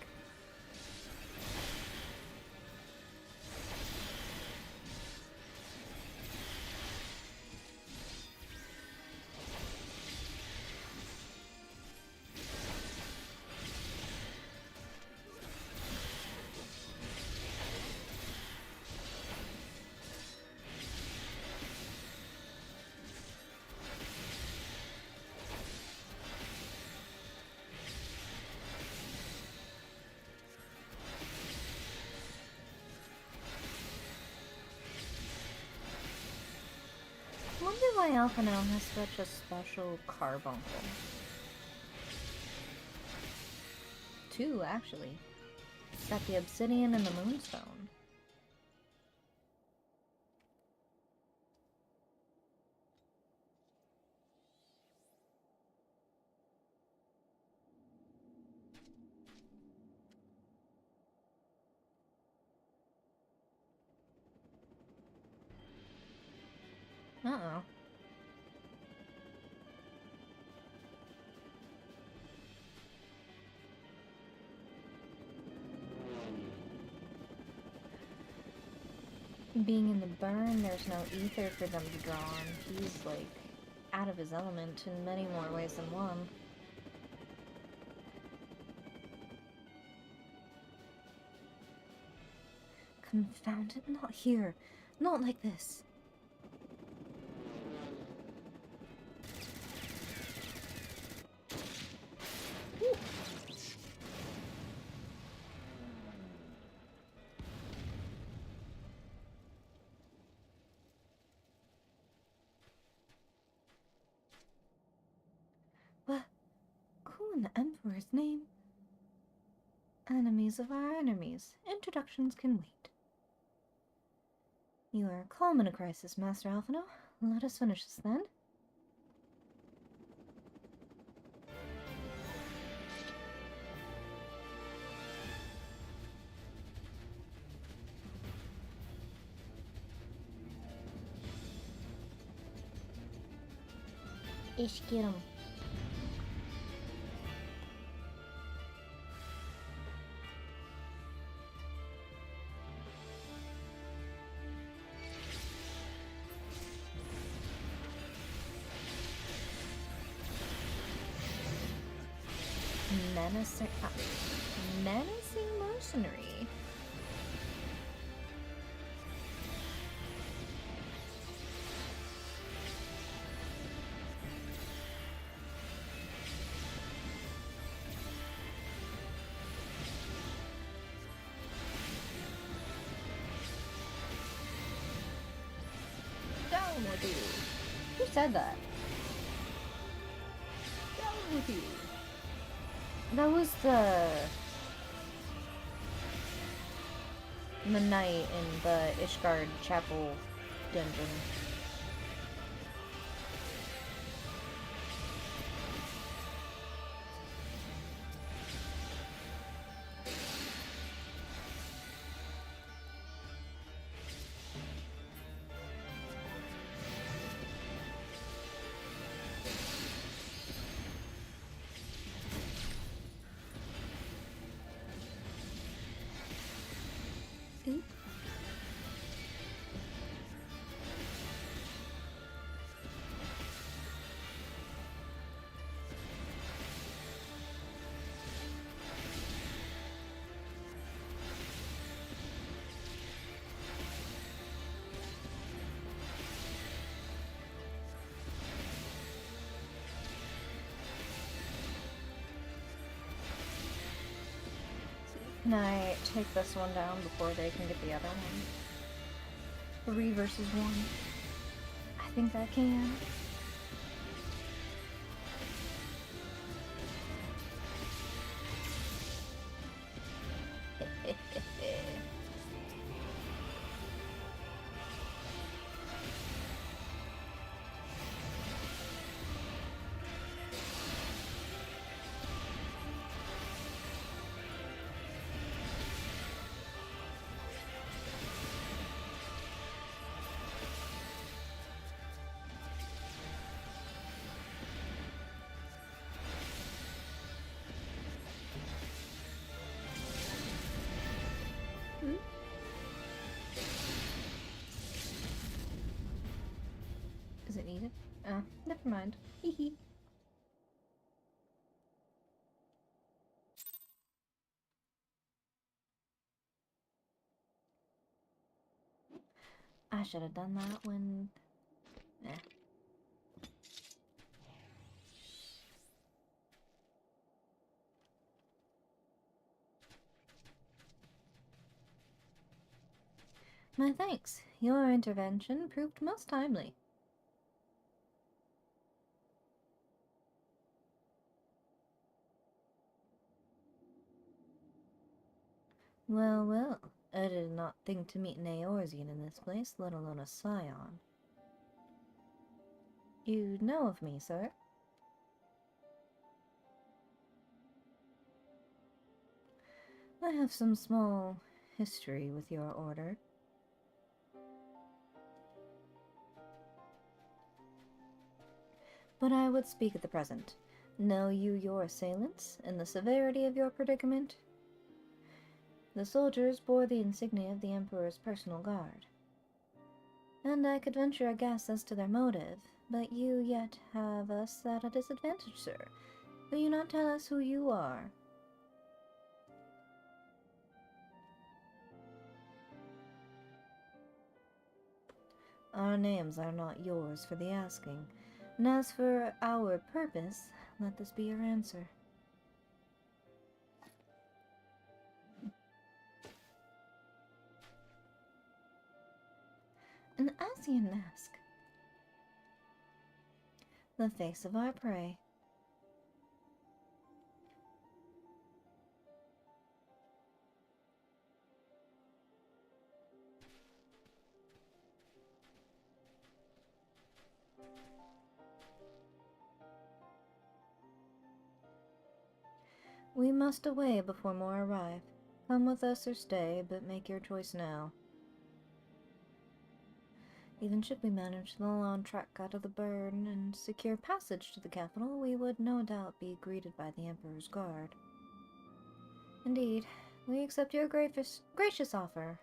I wonder why Alpha now has such a special carbuncle. 2, actually. It's got the obsidian and the moonstone. Uh-oh. Being in the burn, there's no ether for them to draw on. He's, like, out of his element in many more ways than one. Confound it, not here. Not like this. Ooh. What? Who in the Emperor's name? Enemies of our enemies. Introductions can wait. You are calm in a crisis, Master Alphino. Let us finish this then. Ishkirum. Menacing mercenary. Down with you. Who said that? Down with you. That was the knight in the Ishgard Chapel dungeon. Can I take this one down before they can get the other one? 3 versus 1. I think I can. Is it needed? Oh, never mind. Hehe. I should have done that when... Eh. My thanks. Your intervention proved most timely. Well, well. I did not think to meet an Eorzean in this place, let alone a Scion. You know of me, sir? I have some small history with your order. But I would speak at the present. Know you your assailants, and the severity of your predicament? The soldiers bore the insignia of the Emperor's personal guard. And I could venture a guess as to their motive, but you yet have us at a disadvantage, sir. Will you not tell us who you are? Our names are not yours for the asking, and as for our purpose, let this be your answer. An Asian mask. The face of our prey. We must away before more arrive. Come with us or stay, but make your choice now. Even should we manage the long trek out of the burn and secure passage to the capital, we would no doubt be greeted by the Emperor's guard. Indeed, we accept your gracious offer.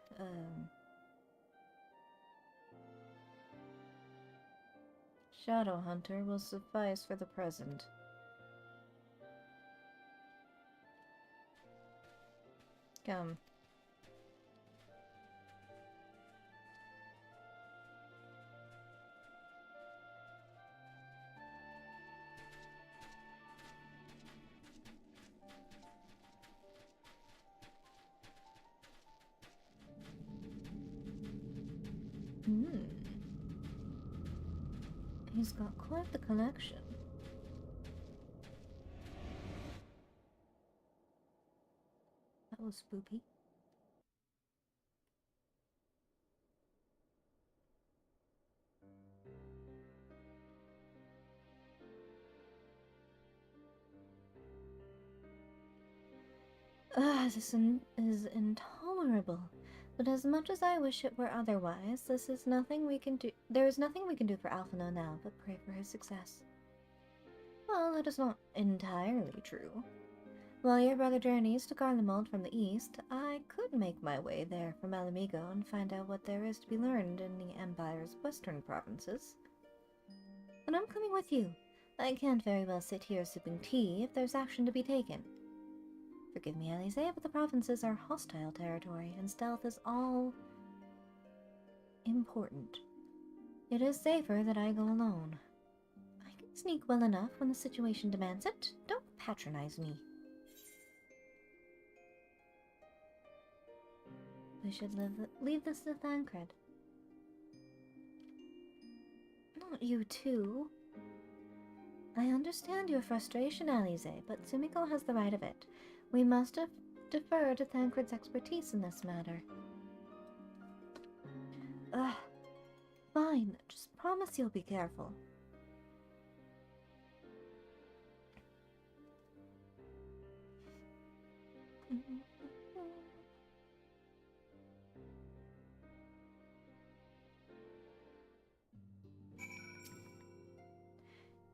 Shadowhunter will suffice for the present. Come. He's got quite the collection. That was spoopy. This is intolerable. But as much as I wish it were otherwise, this is nothing we can do. There is nothing we can do for Alphino now, but pray for his success. Well, that is not entirely true. While your brother journeys to Garlemald from the east, I could make my way there from Alamigo and find out what there is to be learned in the Empire's western provinces. And I'm coming with you. I can't very well sit here sipping tea if there's action to be taken. Forgive me, Alice, but the provinces are hostile territory, and stealth is all important. It is safer that I go alone. I can sneak well enough when the situation demands it. Don't patronize me. We should leave this to Thancred. Not you too. I understand your frustration, Alice, but Sumiko has the right of it. We must defer to Thancred's expertise in this matter. Fine. Just promise you'll be careful.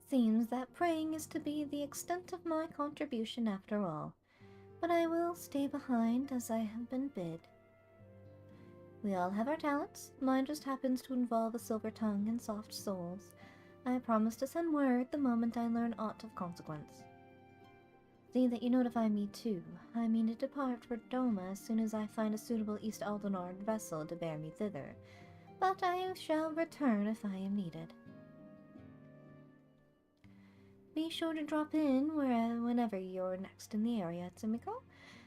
Seems that praying is to be the extent of my contribution after all. But I will stay behind as I have been bid. We all have our talents. Mine just happens to involve a silver tongue and soft souls. I promise to send word the moment I learn aught of consequence. See that you notify me too. I mean to depart for Doma as soon as I find a suitable East Aldenard vessel to bear me thither, but I shall return if I am needed. Be sure to drop in whenever you're next in the area, Tsumiko.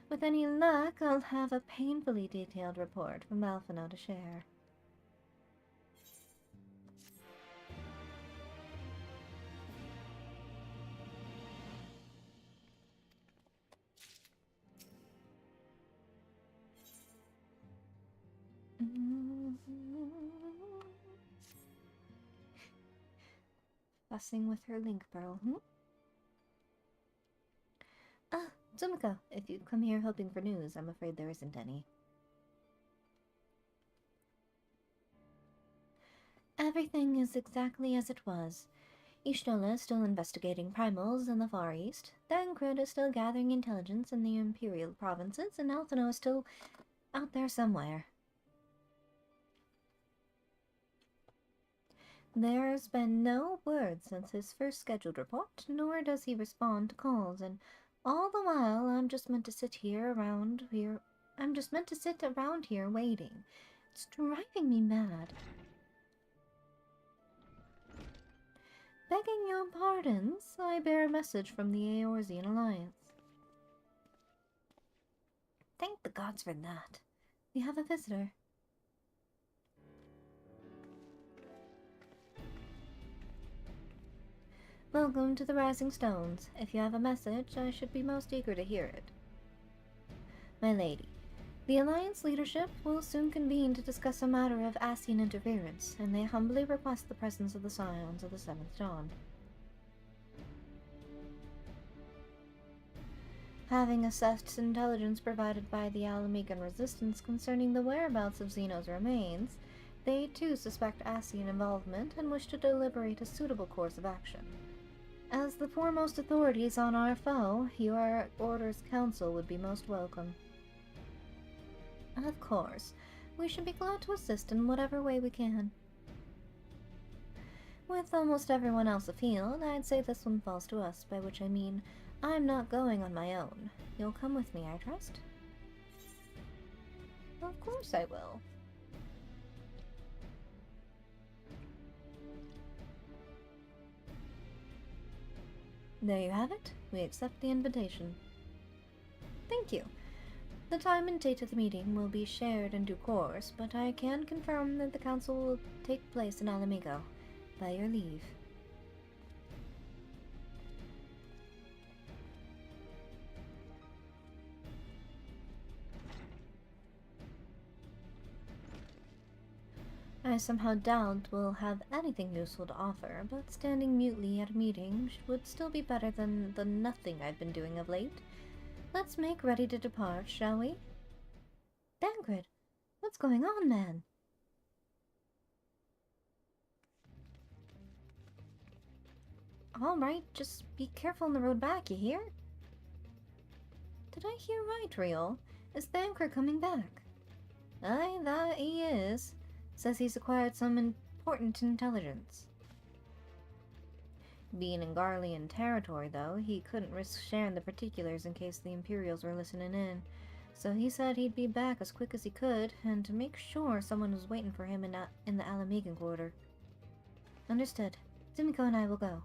With any luck, I'll have a painfully detailed report from Alphino to share. Fussing with her link pearl, Ah, Tsumiko, if you've come here hoping for news, I'm afraid there isn't any. Everything is exactly as it was. Ishtola is still investigating primals in the Far East, Dankrid is still gathering intelligence in the Imperial provinces, and Alphino is still out there somewhere. There's been no word since his first scheduled report, nor does he respond to calls, and all the while I'm just meant to sit around here waiting. It's driving me mad. Begging your pardons, I bear a message from the Eorzean Alliance. Thank the gods for that. We have a visitor. Welcome to the Rising Stones. If you have a message, I should be most eager to hear it. My lady, the Alliance leadership will soon convene to discuss a matter of Ascian interference, and they humbly request the presence of the Scions of the Seventh Dawn. Having assessed intelligence provided by the Alamegan Resistance concerning the whereabouts of Xeno's remains, they too suspect Ascian involvement and wish to deliberate a suitable course of action. As the foremost authorities on our foe, your Order's counsel would be most welcome. Of course, we should be glad to assist in whatever way we can. With almost everyone else afield, I'd say this one falls to us, by which I mean I'm not going on my own. You'll come with me, I trust? Of course I will. There you have it. We accept the invitation. Thank you. The time and date of the meeting will be shared in due course, but I can confirm that the council will take place in Alamigo. By your leave. I somehow doubt we'll have anything useful to offer, but standing mutely at a meeting would still be better than the nothing I've been doing of late. Let's make ready to depart, shall we? Dankrid, what's going on, man? Alright, just be careful on the road back, you hear? Did I hear right, Riol? Is Dankrid coming back? Aye, that he is. Says he's acquired some important intelligence. Being in Garlean territory, though, he couldn't risk sharing the particulars in case the Imperials were listening in. So he said he'd be back as quick as he could, and to make sure someone was waiting for him in the Alamegan quarter. Understood. Tsumiko and I will go.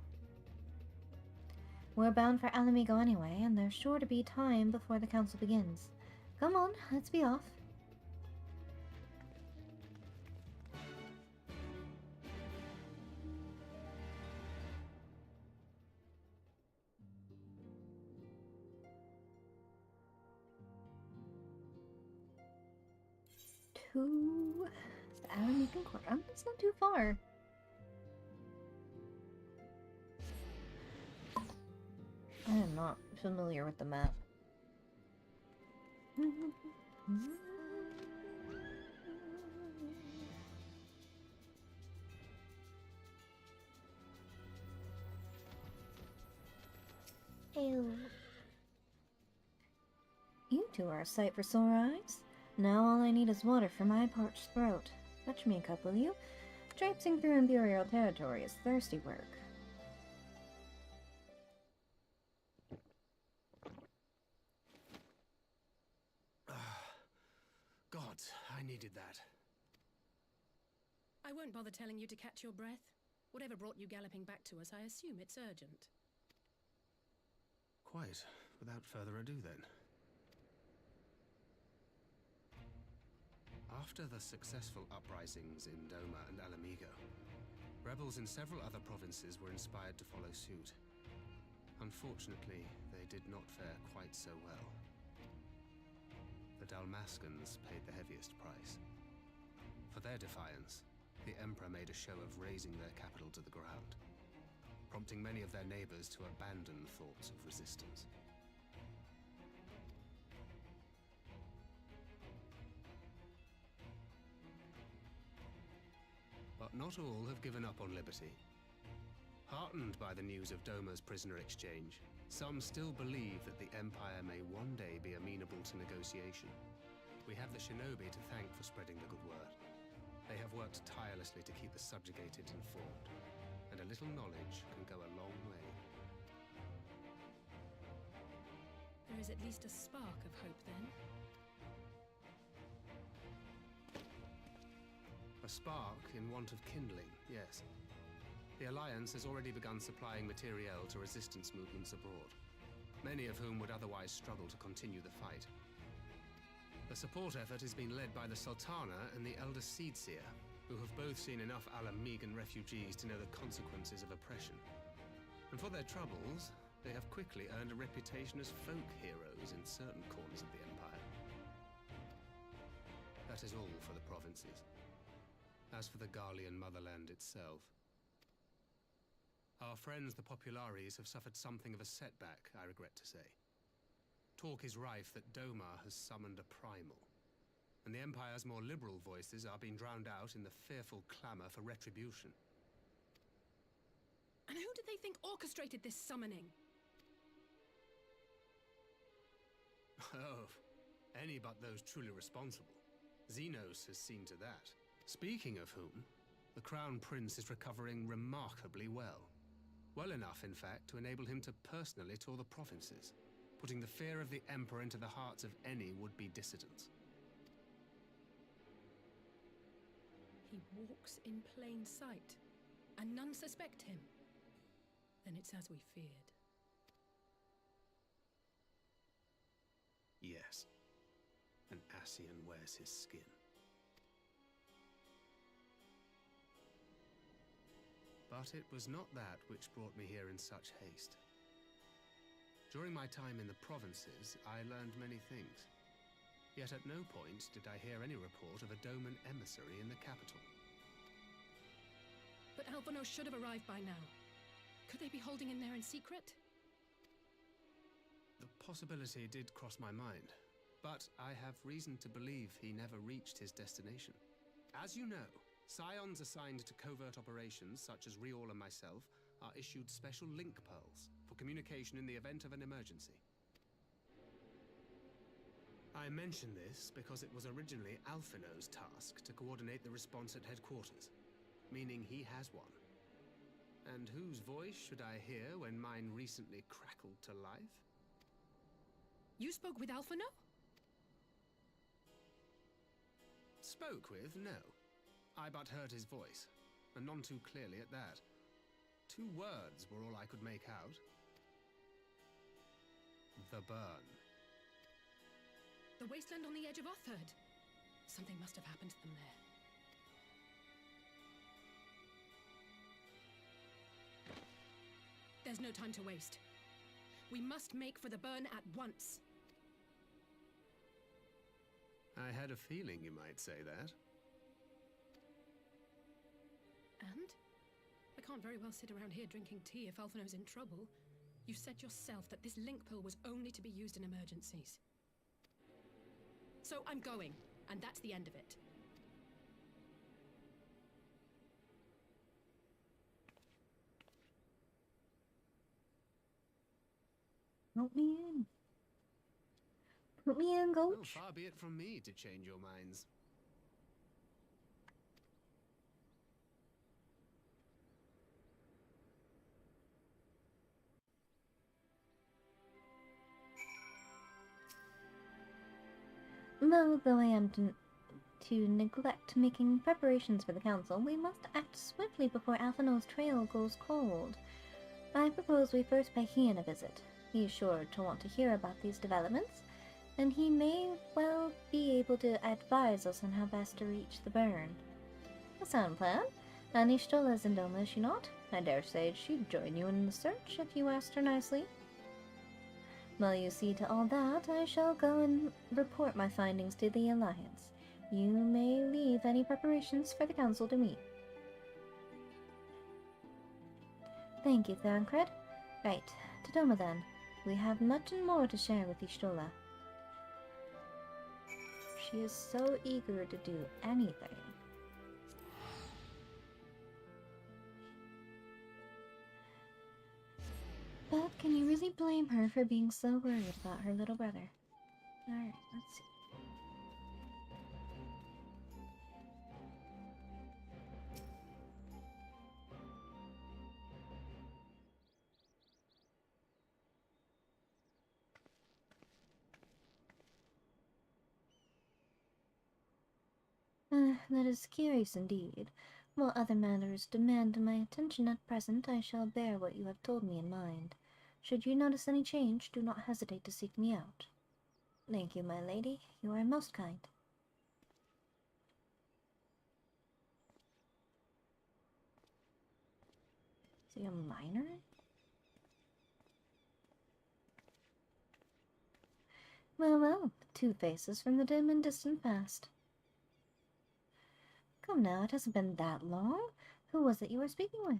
We're bound for Alamigo anyway, and there's sure to be time before the council begins. Come on, let's be off. To the Alamigan quarter. It's not too far. I am not familiar with the map. Ew. You two are a sight for sore eyes. Now all I need is water for my parched throat. Fetch me a cup, will you? Traipsing through Imperial territory is thirsty work. God, I needed that. I won't bother telling you to catch your breath. Whatever brought you galloping back to us, I assume it's urgent. Quite. Without further ado, then. After the successful uprisings in Doma and Alamigo, rebels in several other provinces were inspired to follow suit. Unfortunately, they did not fare quite so well. The Dalmascans paid the heaviest price. For their defiance, the Emperor made a show of razing their capital to the ground, prompting many of their neighbors to abandon thoughts of resistance. But not all have given up on liberty. Heartened by the news of Doma's prisoner exchange, some still believe that the Empire may one day be amenable to negotiation. We have the shinobi to thank for spreading the good word. They have worked tirelessly to keep the subjugated informed, and a little knowledge can go a long way. There is at least a spark of hope, then. A spark in want of kindling, yes. The Alliance has already begun supplying materiel to resistance movements abroad, many of whom would otherwise struggle to continue the fight. The support effort has been led by the Sultana and the Elder Seedseer, who have both seen enough Alamigan refugees to know the consequences of oppression. And for their troubles, they have quickly earned a reputation as folk heroes in certain corners of the Empire. That is all for the provinces. As for the Garlean motherland itself, our friends the Populares have suffered something of a setback, I regret to say. Talk is rife that Doma has summoned a primal, and the Empire's more liberal voices are being drowned out in the fearful clamor for retribution. And who did they think orchestrated this summoning? Oh, any but those truly responsible. Xenos has seen to that. Speaking of whom, the Crown Prince is recovering remarkably well. Well enough, in fact, to enable him to personally tour the provinces, putting the fear of the Emperor into the hearts of any would-be dissidents. He walks in plain sight, and none suspect him. Then it's as we feared. Yes. An Ascian wears his skin. But it was not that which brought me here in such haste. During my time in the provinces, I learned many things. Yet at no point did I hear any report of a Doman emissary in the capital. But Alphonse should have arrived by now. Could they be holding him there in secret? The possibility did cross my mind, but I have reason to believe he never reached his destination. As you know, Scions assigned to covert operations, such as Riol and myself, are issued special link pearls for communication in the event of an emergency. I mention this because it was originally Alphino's task to coordinate the response at headquarters, meaning he has one. And whose voice should I hear when mine recently crackled to life? You spoke with Alphino? Spoke with? No. I but heard his voice, and none too clearly at that. 2 words were all I could make out. The burn. The wasteland on the edge of Otherd. Something must have happened to them there. There's no time to waste. We must make for the burn at once. I had a feeling you might say that. And? I can't very well sit around here drinking tea if Alphino's in trouble. You said yourself that this link pill was only to be used in emergencies. So I'm going, and that's the end of it. Put me in. Put me in, Oh, coach. far be it from me to change your minds. Though I am to neglect making preparations for the council, we must act swiftly before Alphino's trail goes cold. I propose we first pay Ian a visit. He is sure to want to hear about these developments, and he may well be able to advise us on how best to reach the burn. A sound plan. And Ishtola's in Doma, is she not? I dare say she'd join you in the search if you asked her nicely. While you see to all that, I shall go and report my findings to the Alliance. You may leave any preparations for the council to me. Thank you, Thancred. Right, to Doma then. We have much and more to share with Ishtola. She is so eager to do anything. But can you really blame her for being so worried about her little brother? Alright, let's see. That is curious indeed. While other matters demand my attention at present, I shall bear what you have told me in mind. Should you notice any change, do not hesitate to seek me out. Thank you, my lady. You are most kind. Is he a miner? Well, well, two faces from the dim and distant past. Come now, it hasn't been that long. Who was it you were speaking with?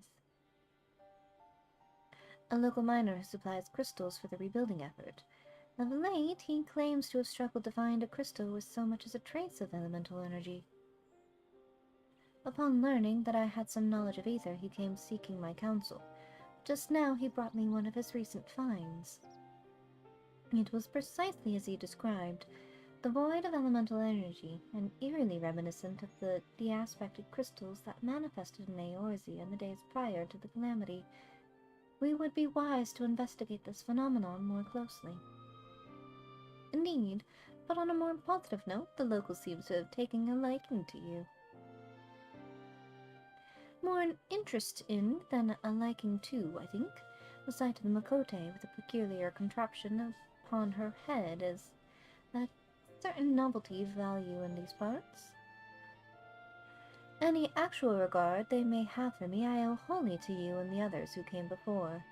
A local miner who supplies crystals for the rebuilding effort. Of late, he claims to have struggled to find a crystal with so much as a trace of elemental energy. Upon learning that I had some knowledge of ether, he came seeking my counsel. Just now he brought me one of his recent finds. It was precisely as he described, devoid of elemental energy, and eerily reminiscent of the de-aspected crystals that manifested in Eorzea in the days prior to the calamity. We would be wise to investigate this phenomenon more closely. Indeed, but on a more positive note, the locals seem to have taken a liking to you. More an interest in than a liking to, I think. The sight of the Makote with a peculiar contraption upon her head is a certain novelty value in these parts. Any actual regard they may have for me I owe wholly to you and the others who came before.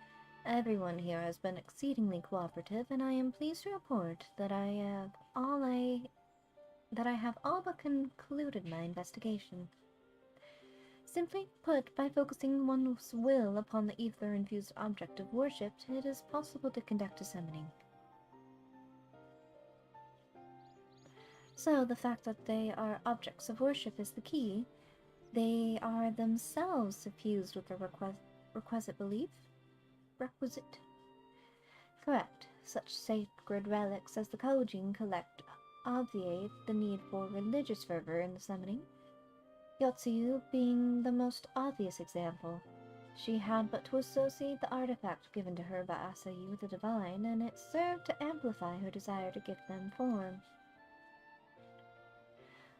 Everyone here has been exceedingly cooperative, and I am pleased to report that I have all but concluded my investigation. Simply put, by focusing one's will upon the ether-infused object of worship, it is possible to conduct a summoning. So, the fact that they are objects of worship is the key. They are themselves suffused with the requisite belief? Requisite? Correct. Such sacred relics as the Kojin collect obviate the need for religious fervor in the summoning. Yotsuyu being the most obvious example. She had but to associate the artifact given to her by Asahi with the divine, and it served to amplify her desire to give them form.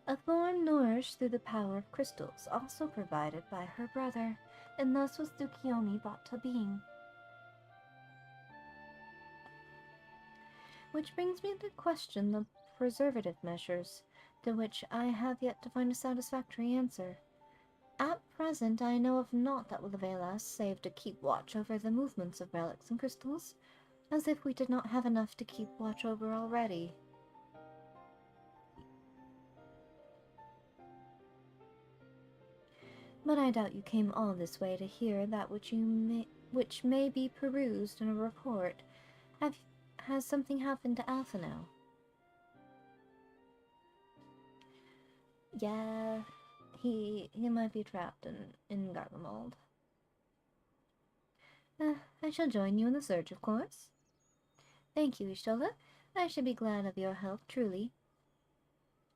A form nourished through the power of crystals, also provided by her brother, and thus was Tsukiyomi brought to being. Which brings me to question the preservative measures, to which I have yet to find a satisfactory answer. At present, I know of naught that will avail us, save to keep watch over the movements of relics and crystals, as if we did not have enough to keep watch over already. But I doubt you came all this way to hear that which may be perused in a report. Has something happened to Alphino? Yeah, he might be trapped in Garlemald. I shall join you in the search, of course. Thank you, Ishtola. I should be glad of your help, truly.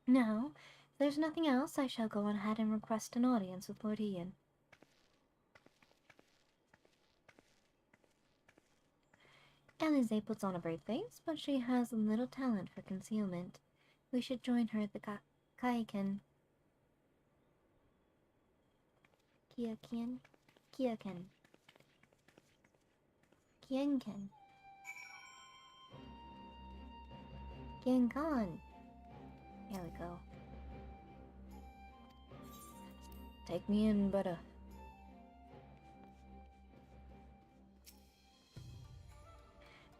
Now, if there's nothing else, I shall go on ahead and request an audience with Lord Ian. Alize puts on a brave face, but she has little talent for concealment. We should join her at the Kaiken. Kienken. Kienkan. Here we go. Take me in, brother.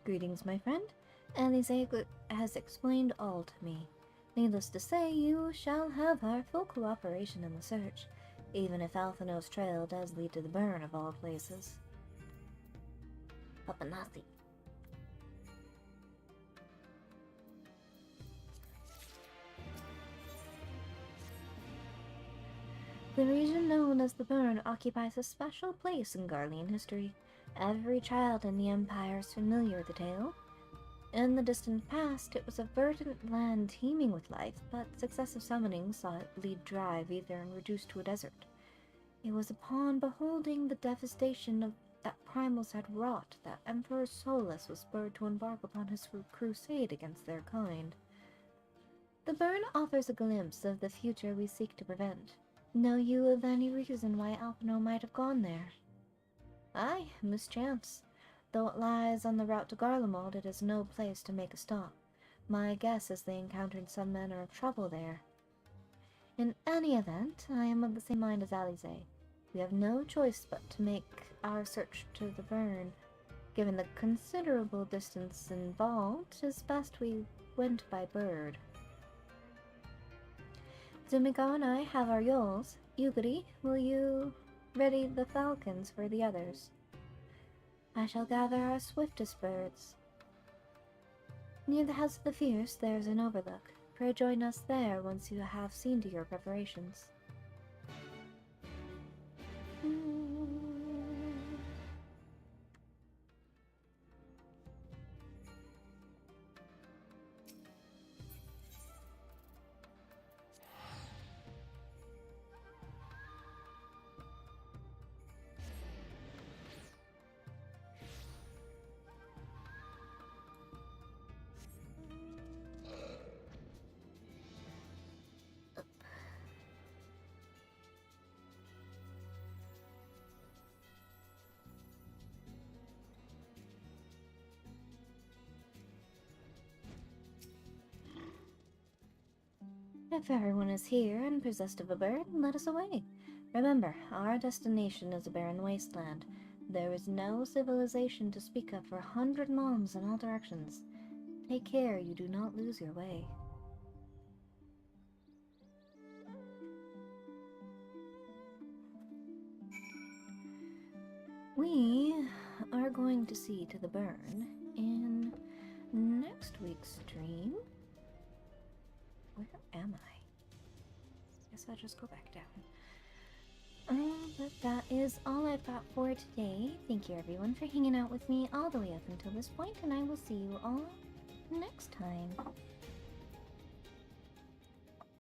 Greetings, my friend. Elise has explained all to me. Needless to say, you shall have our full cooperation in the search, even if Alphino's trail does lead to the burn of all places. Papanasi. The region known as the Burn occupies a special place in Garlean history. Every child in the Empire is familiar with the tale. In the distant past, it was a verdant land teeming with life, but successive summonings saw it bleed dry, wither, and reduced to a desert. It was upon beholding the devastation of that primals had wrought that Emperor Solus was spurred to embark upon his crusade against their kind. The Burn offers a glimpse of the future we seek to prevent. Know you of any reason why Alphino might have gone there? Aye, mischance. Though it lies on the route to Garlemald, it is no place to make a stop. My guess is they encountered some manner of trouble there. In any event, I am of the same mind as Alize. We have no choice but to make our search to the Burn. Given the considerable distance involved, it is best we went by bird. Zumiko and I have our yoles. Yuguri, will you ready the falcons for the others? I shall gather our swiftest birds. Near the House of the Fierce there is an overlook. Pray join us there once you have seen to your preparations. If everyone is here and possessed of a bird, let us away. Remember, our destination is a barren wasteland. There is no civilization to speak of for 100 moms in all directions. Take care you do not lose your way. We are going to see to the Burn in next week's stream. Where am I? Guess I'll just go back down. But that is all I've got for today. Thank you everyone for hanging out with me all the way up until this point, and I will see you all next time.